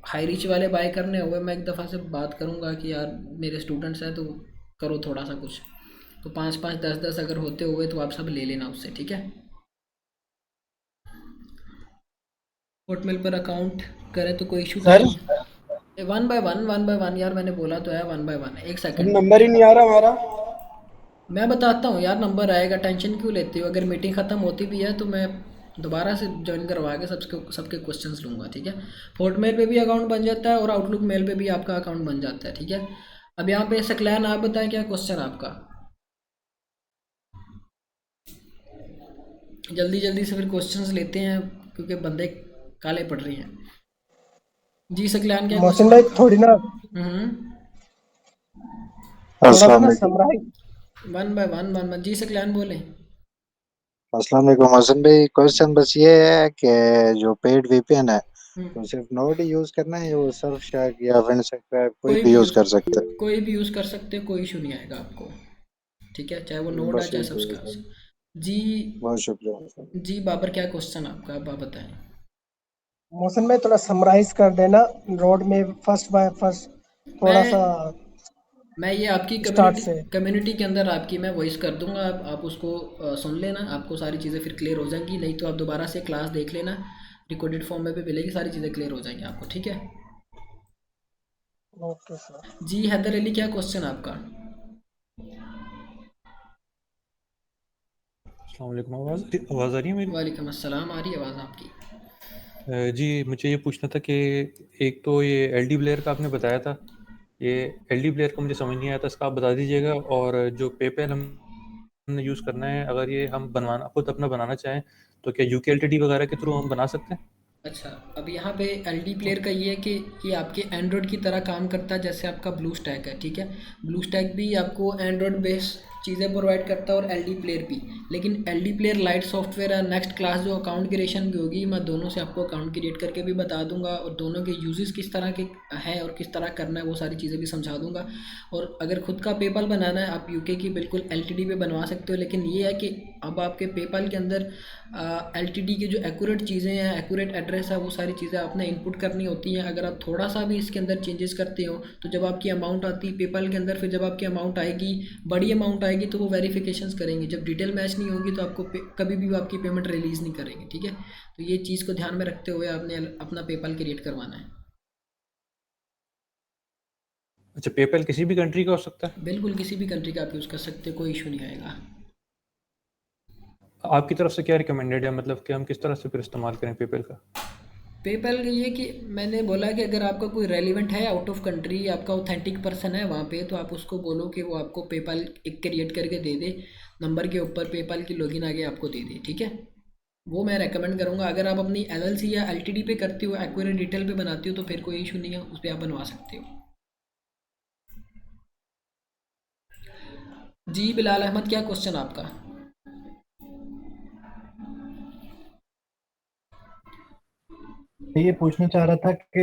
हाई रीच वाले बाय करने हुए, मैं एक दफ़ा से बात करूँगा कि यार मेरे स्टूडेंट्स हैं तो करो थोड़ा सा कुछ, तो 5-5 10-10 अगर होते हुए तो आप सब ले लेना उससे, ठीक है। हॉटमेल पर अकाउंट करें तो कोई इशू सर नहीं। वन बाय वन यार, मैंने बोला तो है 1 बाय 1। एक सेकंड, नंबर ही नहीं आ रहा हमारा। मैं बताता हूँ यार, नंबर आएगा, टेंशन क्यों लेते हो। अगर मीटिंग ख़त्म होती भी है तो मैं दोबारा से ज्वाइन करवा के सबके क्वेश्चंस लूँगा, ठीक है। हॉटमेल पे भी अकाउंट बन जाता है और आउटलुक मेल पे भी आपका अकाउंट बन जाता है, ठीक है। अब यहाँ पे सकलैन, आप बताएं क्या क्वेश्चन आपका, जल्दी जल्दी से फिर क्वेश्चंस लेते हैं क्योंकि बंदे काले पड़ रही हैं। जी सकलैन, क्या मोहसिन क्वेश्चन? भाई थोड़ी ना थोड़ा सा अस्सलाम ना वालेकुम। समराइज। 1 बाय 1 जी सकलैन बोलें। अस्सलाम वालेकुम मोहसिन भाई, क्वेश्चन बस ये है कि जो पेड वीपीएन है तो हम्म, सिर्फ नोड ही यूज करना है, वो सर्फशैक या विंडसर्फ कोई भी यूज कर सकता है? कोई भी यूज़ कर सकते हो, कोई इशू नहीं आएगा आपको, ठीक है, चाहे वो नोड है बस चाहे ठीक है, सब्सक्राइब। जी बहुत शुक्रिया। जी बाबर, क्या क्वेश्चन आपका, आप बताएं। मोहसिन भाई थोड़ा समराइज कर देना रोड में फर्स्ट बाय फर्स्ट, थोड़ा सा मैं मैं ये आपकी स्टार्ट कम्युनिटी से। कम्युनिटी के अंदर आपकी मैं वॉइस कर दूंगा, आप उसको सुन लेना, आपको सारी चीज़ें फिर क्लियर हो जाएंगी। नहीं तो आप दोबारा से क्लास देख लेना, रिकॉर्डेड फॉर्म में भी मिलेगी, सारी चीज़ें क्लियर हो जाएंगी आपको, ठीक है। Okay sir. जी हैदर अली, क्या क्वेश्चन आपका? अस्सलाम वालेकुम। आवाज़ आ रही है मेरी? वालेकुम अस्सलाम, आ रही है आवाज़ आपकी। जी मुझे ये पूछना था कि एक तो ये एलडी प्लेयर का आपने बताया था, ये एलडी प्लेयर का मुझे समझ नहीं आया था, इसका आप बता दीजिएगा। और जो पेपैल हमने यूज़ करना है, अगर ये हम बनवाना खुद अपना बनाना चाहें तो क्या यूकेएलटीडी वगैरह के थ्रू हम बना सकते हैं? अच्छा, अब यहाँ पे एल डी प्लेयर का ये है कि ये आपके एंड्रॉयड की तरह काम करता है जैसे आपका ब्लू स्टैक है, ठीक है। ब्लू स्टैक भी आपको एंड्रॉयड बेस चीज़ें प्रोवाइड करता है और एल डी प्लेयर भी। लेकिन L D player light software है। नेक्स्ट क्लास जो अकाउंट क्रिएशन की होगी, मैं दोनों से आपको अकाउंट क्रिएट करके भी बता दूंगा और दोनों के यूजेस किस तरह के हैं और किस तरह करना है वो सारी चीज़ें भी समझा दूंगा। और अगर खुद का पेपल बनाना है, आप यूके की बिल्कुल एलटीडी पे बनवा सकते हो। लेकिन ये है कि अब आपके पेपल के अंदर एलटीडी की जो एक्यूरेट चीज़ें हैं, एक्यूरेट एड्रेस है, वो सारी चीज़ें आपने इनपुट करनी होती हैं। अगर आप थोड़ा सा भी इसके अंदर चेंजेस करते हो तो जब आपकी अमाउंट आती है पेपल के अंदर, फिर जब आपकी अमाउंट आएगी, बड़ी अमाउंट आएगी, तो वो वेरिफिकेशंस करेंगे। जब डिटेल मैच नहीं होगी तो आपको कभी भी वो आपकी पेमेंट रिलीज़ नहीं करेंगे, ठीक है। तो ये चीज़ को ध्यान में रखते हुए आपने अपना पेपल क्रिएट करवाना है। अच्छा, पेपैल किसी भी कंट्री का हो सकता है? बिल्कुल किसी भी कंट्री का आप यूज़ कर सकते हो, कोई इशू नहीं आएगा। आपकी तरफ से क्या रिकमेंडेड है, मतलब कि हम किस तरह से फिर इस्तेमाल करें पेपैल का? पेपैल ये कि मैंने बोला कि अगर आपका कोई रेलिवेंट है आउट ऑफ कंट्री, आपका ऑथेंटिक पर्सन है वहाँ पे, तो आप उसको बोलो कि वो आपको पेपैल एक क्रिएट करके दे दे, नंबर के ऊपर पेपैल की लॉगिन आगे आपको दे दे, ठीक है। वो मैं रेकमेंड करूँगा। अगर आप अपनी एलएलसी या एलटीडी पे करते हो, एक्यूरेट डिटेल पे बनाते हो, तो फिर कोई इशू नहीं है, उस पर आप बनवा सकते हो। जी बिलाल अहमद, क्या क्वेश्चन आपका? ये पूछना चाह रहा था कि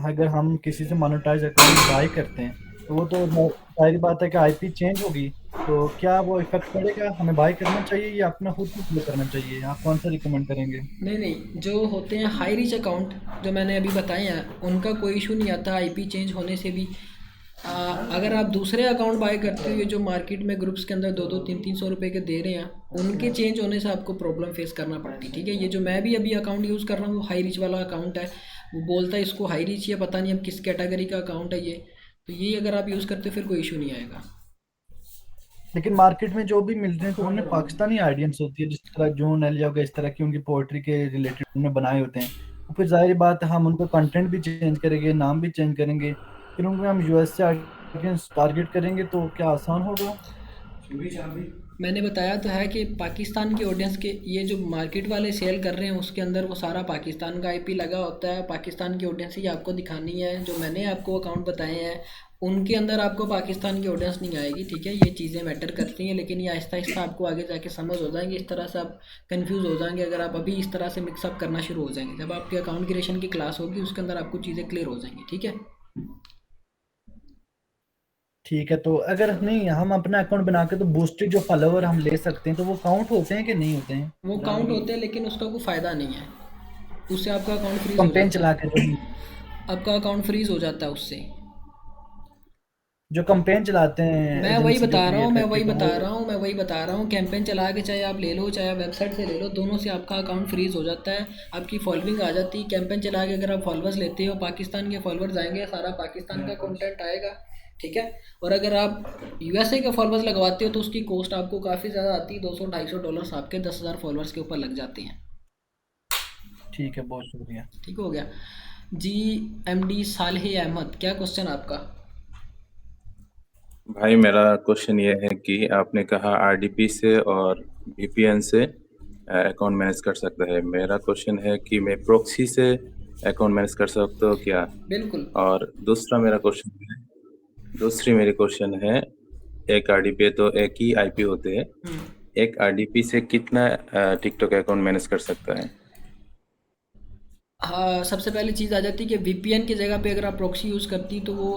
अगर हम किसी से मोनेटाइज अकाउंट बाय करते हैं तो वो तो सारी बात है कि आईपी चेंज होगी, तो क्या वो इफेक्ट पड़ेगा? हमें बाय करना चाहिए या अपना खुद को क्लिक करना चाहिए? आप कौन सा रिकमेंड करेंगे? नहीं, जो होते हैं हाई रिच अकाउंट जो मैंने अभी बताए हैं, उनका कोई इशू नहीं आता आईपी चेंज होने से भी। अगर आप दूसरे अकाउंट बाय करते हो, ये जो मार्केट में ग्रुप्स के अंदर 2-2, 300 रुपए के दे रहे हैं, उनके चेंज होने से आपको प्रॉब्लम फेस करना पड़ती है, ठीक है। ये जो मैं भी अभी अकाउंट यूज़ कर रहा हूँ वो हाई रिच वाला अकाउंट है। वो बोलता है इसको हाई रिच, या पता नहीं अब किस कैटेगरी का अकाउंट है ये। तो ये अगर आप यूज़ करते हो फिर कोई इशू नहीं आएगा। लेकिन मार्केट में जो भी मिल रहे हैं तो उनमें पाकिस्तानी आइडियंस होती है, जिस तरह जून एलिया वगैरह इस तरह की उनकी पोएट्री के रिलेटेड उन्होंने बनाए होते हैं। तो फिर जाहिर बात है हम उनका कंटेंट भी चेंज करेंगे, नाम भी चेंज करेंगे, फिर उनको हम यूएस से ऑडियंस टारगेट करेंगे, तो क्या आसान होगा? मैंने बताया तो है कि पाकिस्तान की ऑडियंस के ये जो मार्केट वाले सेल कर रहे हैं उसके अंदर वो सारा पाकिस्तान का आईपी लगा होता है। पाकिस्तान की ऑडियंस ही आपको दिखानी है। जो मैंने आपको अकाउंट बताए हैं उनके अंदर आपको पाकिस्तान की ऑडियंस नहीं आएगी, ठीक है। ये चीज़ें मैटर करती हैं, लेकिन ये आहिस्ता आहिस्ता आपको आगे जाके समझ हो जाएंगे। इस तरह से आप कंफ्यूज हो जाएंगे अगर आप अभी इस तरह से मिक्सअप करना शुरू हो जाएंगे। जब आपकी अकाउंट क्रिएशन की क्लास होगी उसके अंदर आपको चीज़ें क्लियर हो जाएंगी, ठीक है। ठीक है, तो अगर नहीं हम अपना अकाउंट बना के तो बूस्टेड जो फॉलोवर हम ले सकते हैं, तो वो काउंट होते हैं कि नहीं होते हैं? वो काउंट होते हैं लेकिन उसका कोई फ़ायदा नहीं है, उससे आपका अकाउंट फ्रीज हो कंपेन जाता चला है। के आपका अकाउंट फ्रीज हो जाता है उससे। जो कंपेन चलाते हैं मैं वही एजेंसी जो बता रहा हूँ क्रिएट मैं करती वही है, तो बता वो रहा हूँ मैं वही बता रहा हूँ कैंपेन चला के चाहे आप ले लो चाहे आप वेबसाइट से ले लो, दोनों से आपका अकाउंट फ्रीज हो जाता है, आपकी फॉलोइंग आ जाती है। कैंपेन चला के अगर आप फॉलोअर्स लेते हो, पाकिस्तान के फॉलोअर्स आएंगे, सारा पाकिस्तान का कंटेंट आएगा, ठीक है। और अगर आप यूएसए के फॉलोअर्स लगवाते हो तो उसकी कॉस्ट आपको काफ़ी ज़्यादा आती है, $200-250 आपके 10,000 फॉलोअर्स के ऊपर लग जाते हैं। ठीक है, बहुत शुक्रिया। ठीक हो गया जी। एमडी सालेह अहमद, क्या क्वेश्चन आपका? भाई मेरा क्वेश्चन ये है कि आपने कहा आरडीपी से और वीपीएन से अकाउंट मैनेज कर सकता है। मेरा क्वेश्चन है कि मैं प्रॉक्सी से अकाउंट मैनेज कर सकता हूँ क्या? बिल्कुल। और दूसरी मेरी क्वेश्चन है, एक आरडीपी तो एक ही आईपी होते हैं, एक आरडीपी से कितना टिकटॉक अकाउंट मैनेज कर सकता है? हाँ, सबसे पहली चीज़ आ जाती है कि वीपीएन की जगह पे अगर आप प्रॉक्सी यूज़ करती तो वो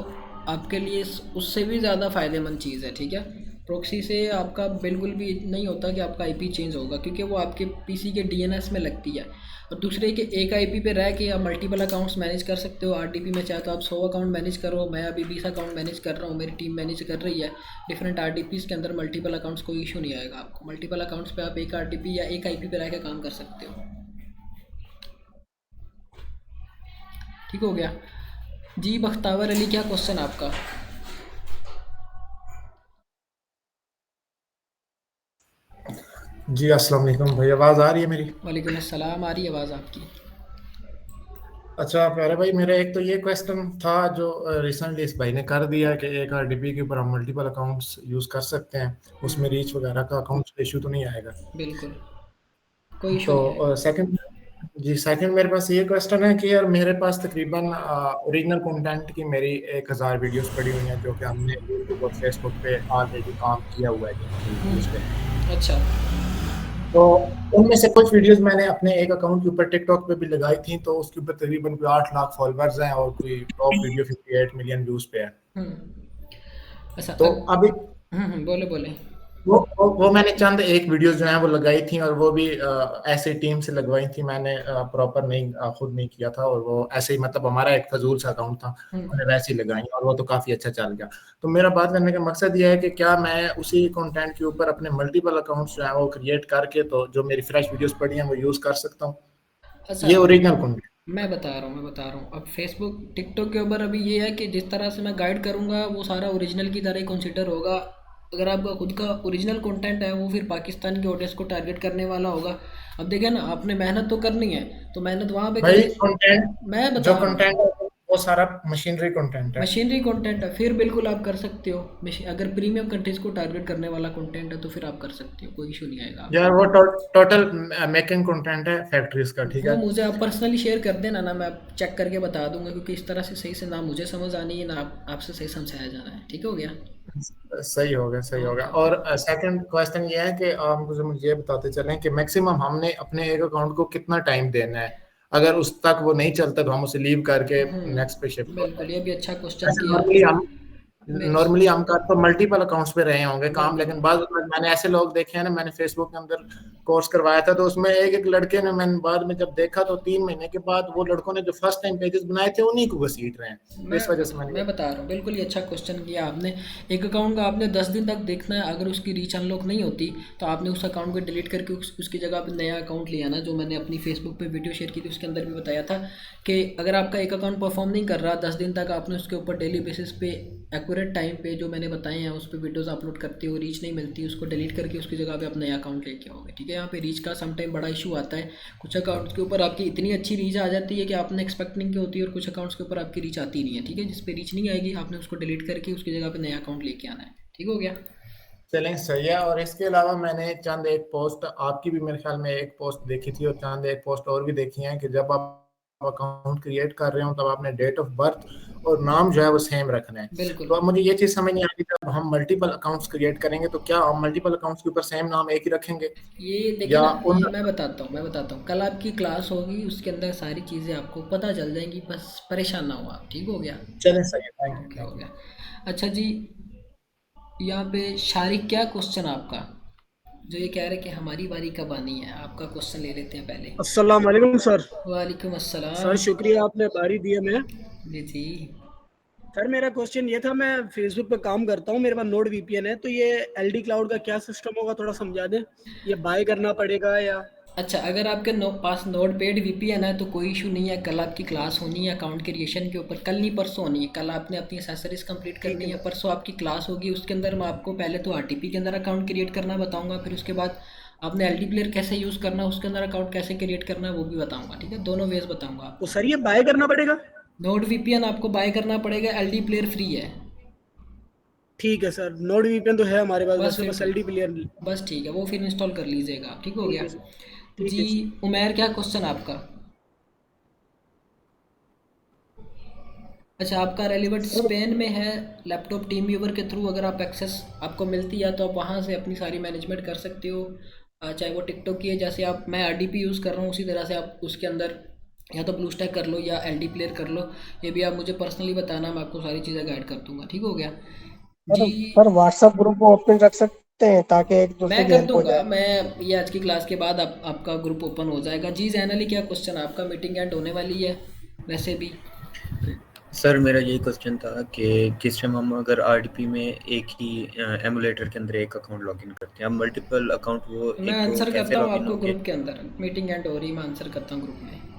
आपके लिए उससे भी ज़्यादा फ़ायदेमंद चीज़ है, ठीक है। प्रॉक्सी से आपका बिल्कुल भी नहीं होता कि आपका आईपी चेंज होगा, क्योंकि वो आपके पीसी के डीएनएस में लगती है। और दूसरे कि एक आईपी पे रह के आप मल्टीपल अकाउंट्स मैनेज कर सकते हो। आरडीपी में चाहे तो आप 100 अकाउंट मैनेज करो, मैं अभी 20 अकाउंट मैनेज कर रहा हूँ, मेरी टीम मैनेज कर रही है। डिफरेंट आरडीपीज़ के अंदर मल्टीपल अकाउंट्स, कोई इशू नहीं आएगा आपको। मल्टीपल अकाउंट्स पे आप एक आरडीपी या एक आईपी पे रह के काम कर सकते हो। ठीक हो गया जी। बख्तावर अली, क्या क्वेश्चन आपका? जी अस्सलाम वालेकुम भाई, आवाज़ आ रही है मेरी? वालेकुम अस्सलाम, आ रही है आवाज़ आपकी। अच्छा प्यारे भाई, मेरा एक तो ये क्वेश्चन था जो रिसेंटली इस भाई ने कर दिया है कि एक आरडीपी के ऊपर हम मल्टीपल अकाउंट्स यूज़ कर सकते हैं, उसमें रीच वगैरह का अकाउंट इशू तो नहीं आएगा? बिल्कुल कोई इशू नहीं आएगा। तो सेकंड जी सेकंड मेरे पास ये क्वेश्चन है कि यार मेरे पास तकरीबन ओरिजिनल कंटेंट की मेरी 1000 वीडियोस पड़ी हुई हैं जो कि हमने यूट्यूब और फेसबुक पे ऑलरेडी काम किया हुआ है जिन वीडियोस पे। अच्छा तो उनमें से कुछ वीडियोस मैंने अपने एक अकाउंट के ऊपर टिकटॉक पे भी लगाई थी, तो उसके ऊपर तकरीबन कोई 8 लाख फॉलोअर्स हैं और कोई टॉप वीडियो 58 मिलियन व्यूज पे है। अच्छा तो अभी बोले बोले वो मैंने चंद एक वीडियोस जो हैं वो लगाई थी और वो भी ऐसे टीम से लगवाई थी मैंने, प्रॉपर नहीं खुद नहीं किया था, और वो ऐसे ही मतलब हमारा एक फजूल सा अकाउंट था, मैंने वैसे ही लगाई और वो तो काफी अच्छा चल गया। तो मेरा बात करने का मकसद ये है कि क्या मैं उसी कंटेंट के ऊपर अपने मल्टीपल अकाउंट्स जो हैं वो क्रिएट करके तो जो मेरी फ्रेश वीडियोस पड़ी हैं वो यूज कर सकता हूँ? अच्छा ये ओरिजिनल कंटेंट मैं बता रहा हूँ अब फेसबुक टिकटॉक के ऊपर अभी ये है कि जिस तरह से मैं गाइड करूँगा वो सारा ओरिजिनल की तरह ही कंसिडर होगा। अगर आपका खुद का ओरिजिनल कंटेंट है वो फिर पाकिस्तान के ऑडियंस को टारगेट करने वाला होगा। अब देखिए ना, आपने मेहनत तो करनी है, तो मेहनत वहाँ पे भाई करिए। कंटेंट मैं बता जो रहा हूँ कंटेंट है वो सारा मशीनरी कंटेंट है। मशीनरी कंटेंट है, फिर बिल्कुल आप कर सकते हो। अगर प्रीमियम कंट्रीज को टारगेट करने वाला कंटेंट है तो फिर आप कर सकते हो, कोई इशू नहीं आएगा। यार वो टोटल मेकिंग कंटेंट है फैक्ट्रीज का, ठीक वो है। मुझे आप पर्सनली शेयर कर देना ना, मैं चेक करके बता दूंगा, क्योंकि इस तरह से सही से ना मुझे समझ आनी है ना आपसे सही समझाया जाना है। ठीक हो गया? सही हो गया, सही हो गया। और सेकंड क्वेश्चन ये है कि आप मुझे ये बताते चलें कि मैक्सिमम हमने अपने एक अकाउंट को कितना टाइम देना है, अगर उस तक वो नहीं चलता तो हम उसे लीव करके नेक्स्ट पे शिफ्ट होते बिल्कुल, ये भी अच्छा क्वेश्चन हैं। किया। नॉर्मली हम कर तो मल्टीपल अकाउंट्स पे रहे होंगे काम, बिल्कुल। लेकिन बाद में मैंने ऐसे लोग देखे हैं ना, मैंने फेसबुक के अंदर कोर्स करवाया था तो उसमें एक लड़के ने, मैंने बाद में जब देखा तो 3 महीने के बाद वो लड़कों ने जो फर्स्ट टाइम पेजेस बनाए थे उन्हीं को घसीट रहे हैं। इस वजह से मैं बता रहा हूँ, बिल्कुल ही अच्छा क्वेश्चन किया आपने। एक अकाउंट का आपने 10 दिन तक देखना है, अगर उसकी रीच अनलॉक नहीं होती तो आपने उस अकाउंट को डिलीट करके उसकी जगह पे नया अकाउंट लिया ना। जो मैंने अपनी फेसबुक पे वीडियो शेयर की थी उसके अंदर भी बताया था कि अगर आपका एक अकाउंट परफॉर्म नहीं कर रहा 10 दिन तक, आपने उसके ऊपर डेली बेसिस पे एक्यूरेट टाइम पे जो मैंने बताए हैं उस पर वीडियोस अपलोड करते हो, रीच नहीं मिलती, उसको डिलीट करके उसकी जगह पे अपना नया अकाउंट लेके आओगे। ठीक है? यहाँ पे रीच का समटाइम बड़ा इशू आता है। कुछ अकाउंट्स के ऊपर आपकी इतनी अच्छी रीच आ जाती है कि आपने एक्सपेक्ट नहीं की होती है, और कुछ अकाउंट्स के ऊपर आपकी रीच आती नहीं है। ठीक है? जिस पे रीच नहीं आएगी आपने उसको डिलीट करके उसकी जगह पे नया अकाउंट लेके आना है। ठीक हो गया? चलें, सही है। और इसके अलावा मैंने चंद एक पोस्ट आपकी भी मेरे ख्याल में एक पोस्ट देखी थी और चंद एक पोस्ट और भी देखी हैं कि जब आप अकाउंट क्रिएट कर रहे हो तब आपने डेट ऑफ बर्थ और नाम जो है वो सेम रखना है। बिल्कुल। तो अब मुझे ये चीज समझ नहीं आ रही, जब हम मल्टीपल अकाउंट्स क्रिएट करेंगे तो क्या हम मल्टीपल अकाउंट्स के ऊपर सेम नाम एक ही रखेंगे? ये देखिए या ना, उन ये मैं बताता हूँ कल आपकी क्लास होगी, उसके अंदर सारी चीज़ें आपको पता चल जाएंगी, बस परेशान ना हो आप। ठीक हो गया? चलें, सही है, थैंक ओके, यू। हो गया। अच्छा जी, यहाँ पे शारिक क्या क्वेश्चन आपका, जो ये कह रहे कि हमारी बारी कब आनी है? आपका क्वेश्चन ले लेते हैं पहले। अस्सलाम वालेकुम सर। वालेकुम अस्सलाम। सर शुक्रिया, आपने बारी दी हमें। जी जी। सर मेरा क्वेश्चन ये था, मैं फेसबुक पे काम करता हूँ, मेरे पास नोड वीपीएन है, तो ये एलडी क्लाउड का क्या सिस्टम होगा, थोड़ा समझा दें। ये बाय करना पड़ेगा या? अच्छा, अगर आपके पास नोड पेड वीपीएन है तो कोई इशू नहीं है। कल आपकी क्लास होनी है अकाउंट क्रिएशन के ऊपर, कल नहीं परसों होनी है। कल आपने अपनी एसेसरीज कंप्लीट करनी है, परसों आपकी क्लास होगी। उसके अंदर मैं आपको पहले तो आरटीपी के अंदर अकाउंट क्रिएट करना बताऊंगा, फिर उसके बाद आपने एलडी प्लेयर कैसे यूज़ करना है, उसके अंदर अकाउंट कैसे क्रिएट करना है वो भी बताऊंगा। ठीक है? दोनों वेज बताऊंगा आपको। तो सर ये बाय करना पड़ेगा? नोड वीपीएन आपको बाय करना पड़ेगा, एलडी प्लेयर फ्री है। ठीक है सर, नोड वीपीएन तो है हमारे पास, बस बस फिर एलडी प्लेयर। बस ठीक है, वो फिर इंस्टॉल कर लीजिएगा आप। ठीक हो ठीक गया? है सर, ठीक जी है सर। उमेर, क्या क्वेश्चन आपका? अच्छा, आपका रेलिवेंट स्पेन में है, लैपटॉप टीम व्यूवर के थ्रू अगर आप एक्सेस आपको मिलती है तो आप वहाँ से अपनी सारी मैनेजमेंट कर सकते हो। चाहे वो टिकटॉक की है, जैसे आप मैं आरडीपी यूज़ कर रहा हूँ उसी तरह से आप उसके अंदर या तो ब्लू स्टैक कर लो या एलडी प्लेयर कर लो। ये भी आप मुझे पर्सनली बताना, मैं आपको सारी चीज़ें गाइड कर दूंगा। ठीक हो गया जी? पर व्हाट्सएप ग्रुप को ओपन रख सकते हैं ताकि एक दूसरे मैं की कर हेल्प हो दूंगा, जाए। मैं ये आज की क्लास के बाद आपका ग्रुप ओपन हो जाएगा। जी जैनली, क्या क्वेश्चन आपका? मीटिंग एंड होने वाली है वैसे भी। सर मेरा यही क्वेश्चन था कि किस टाइम हम अगर आरडीपी में एक ही एमुलेटर के अंदर एक अकाउंट लॉगिन करते हैं, हम मल्टीपल अकाउंट वो मैं एक आंसर कैसे करता हूँ लॉगिन आपको होंगे? ग्रुप के अंदर, मीटिंग एंड हो रही, मैं आंसर करता हूँ ग्रुप में।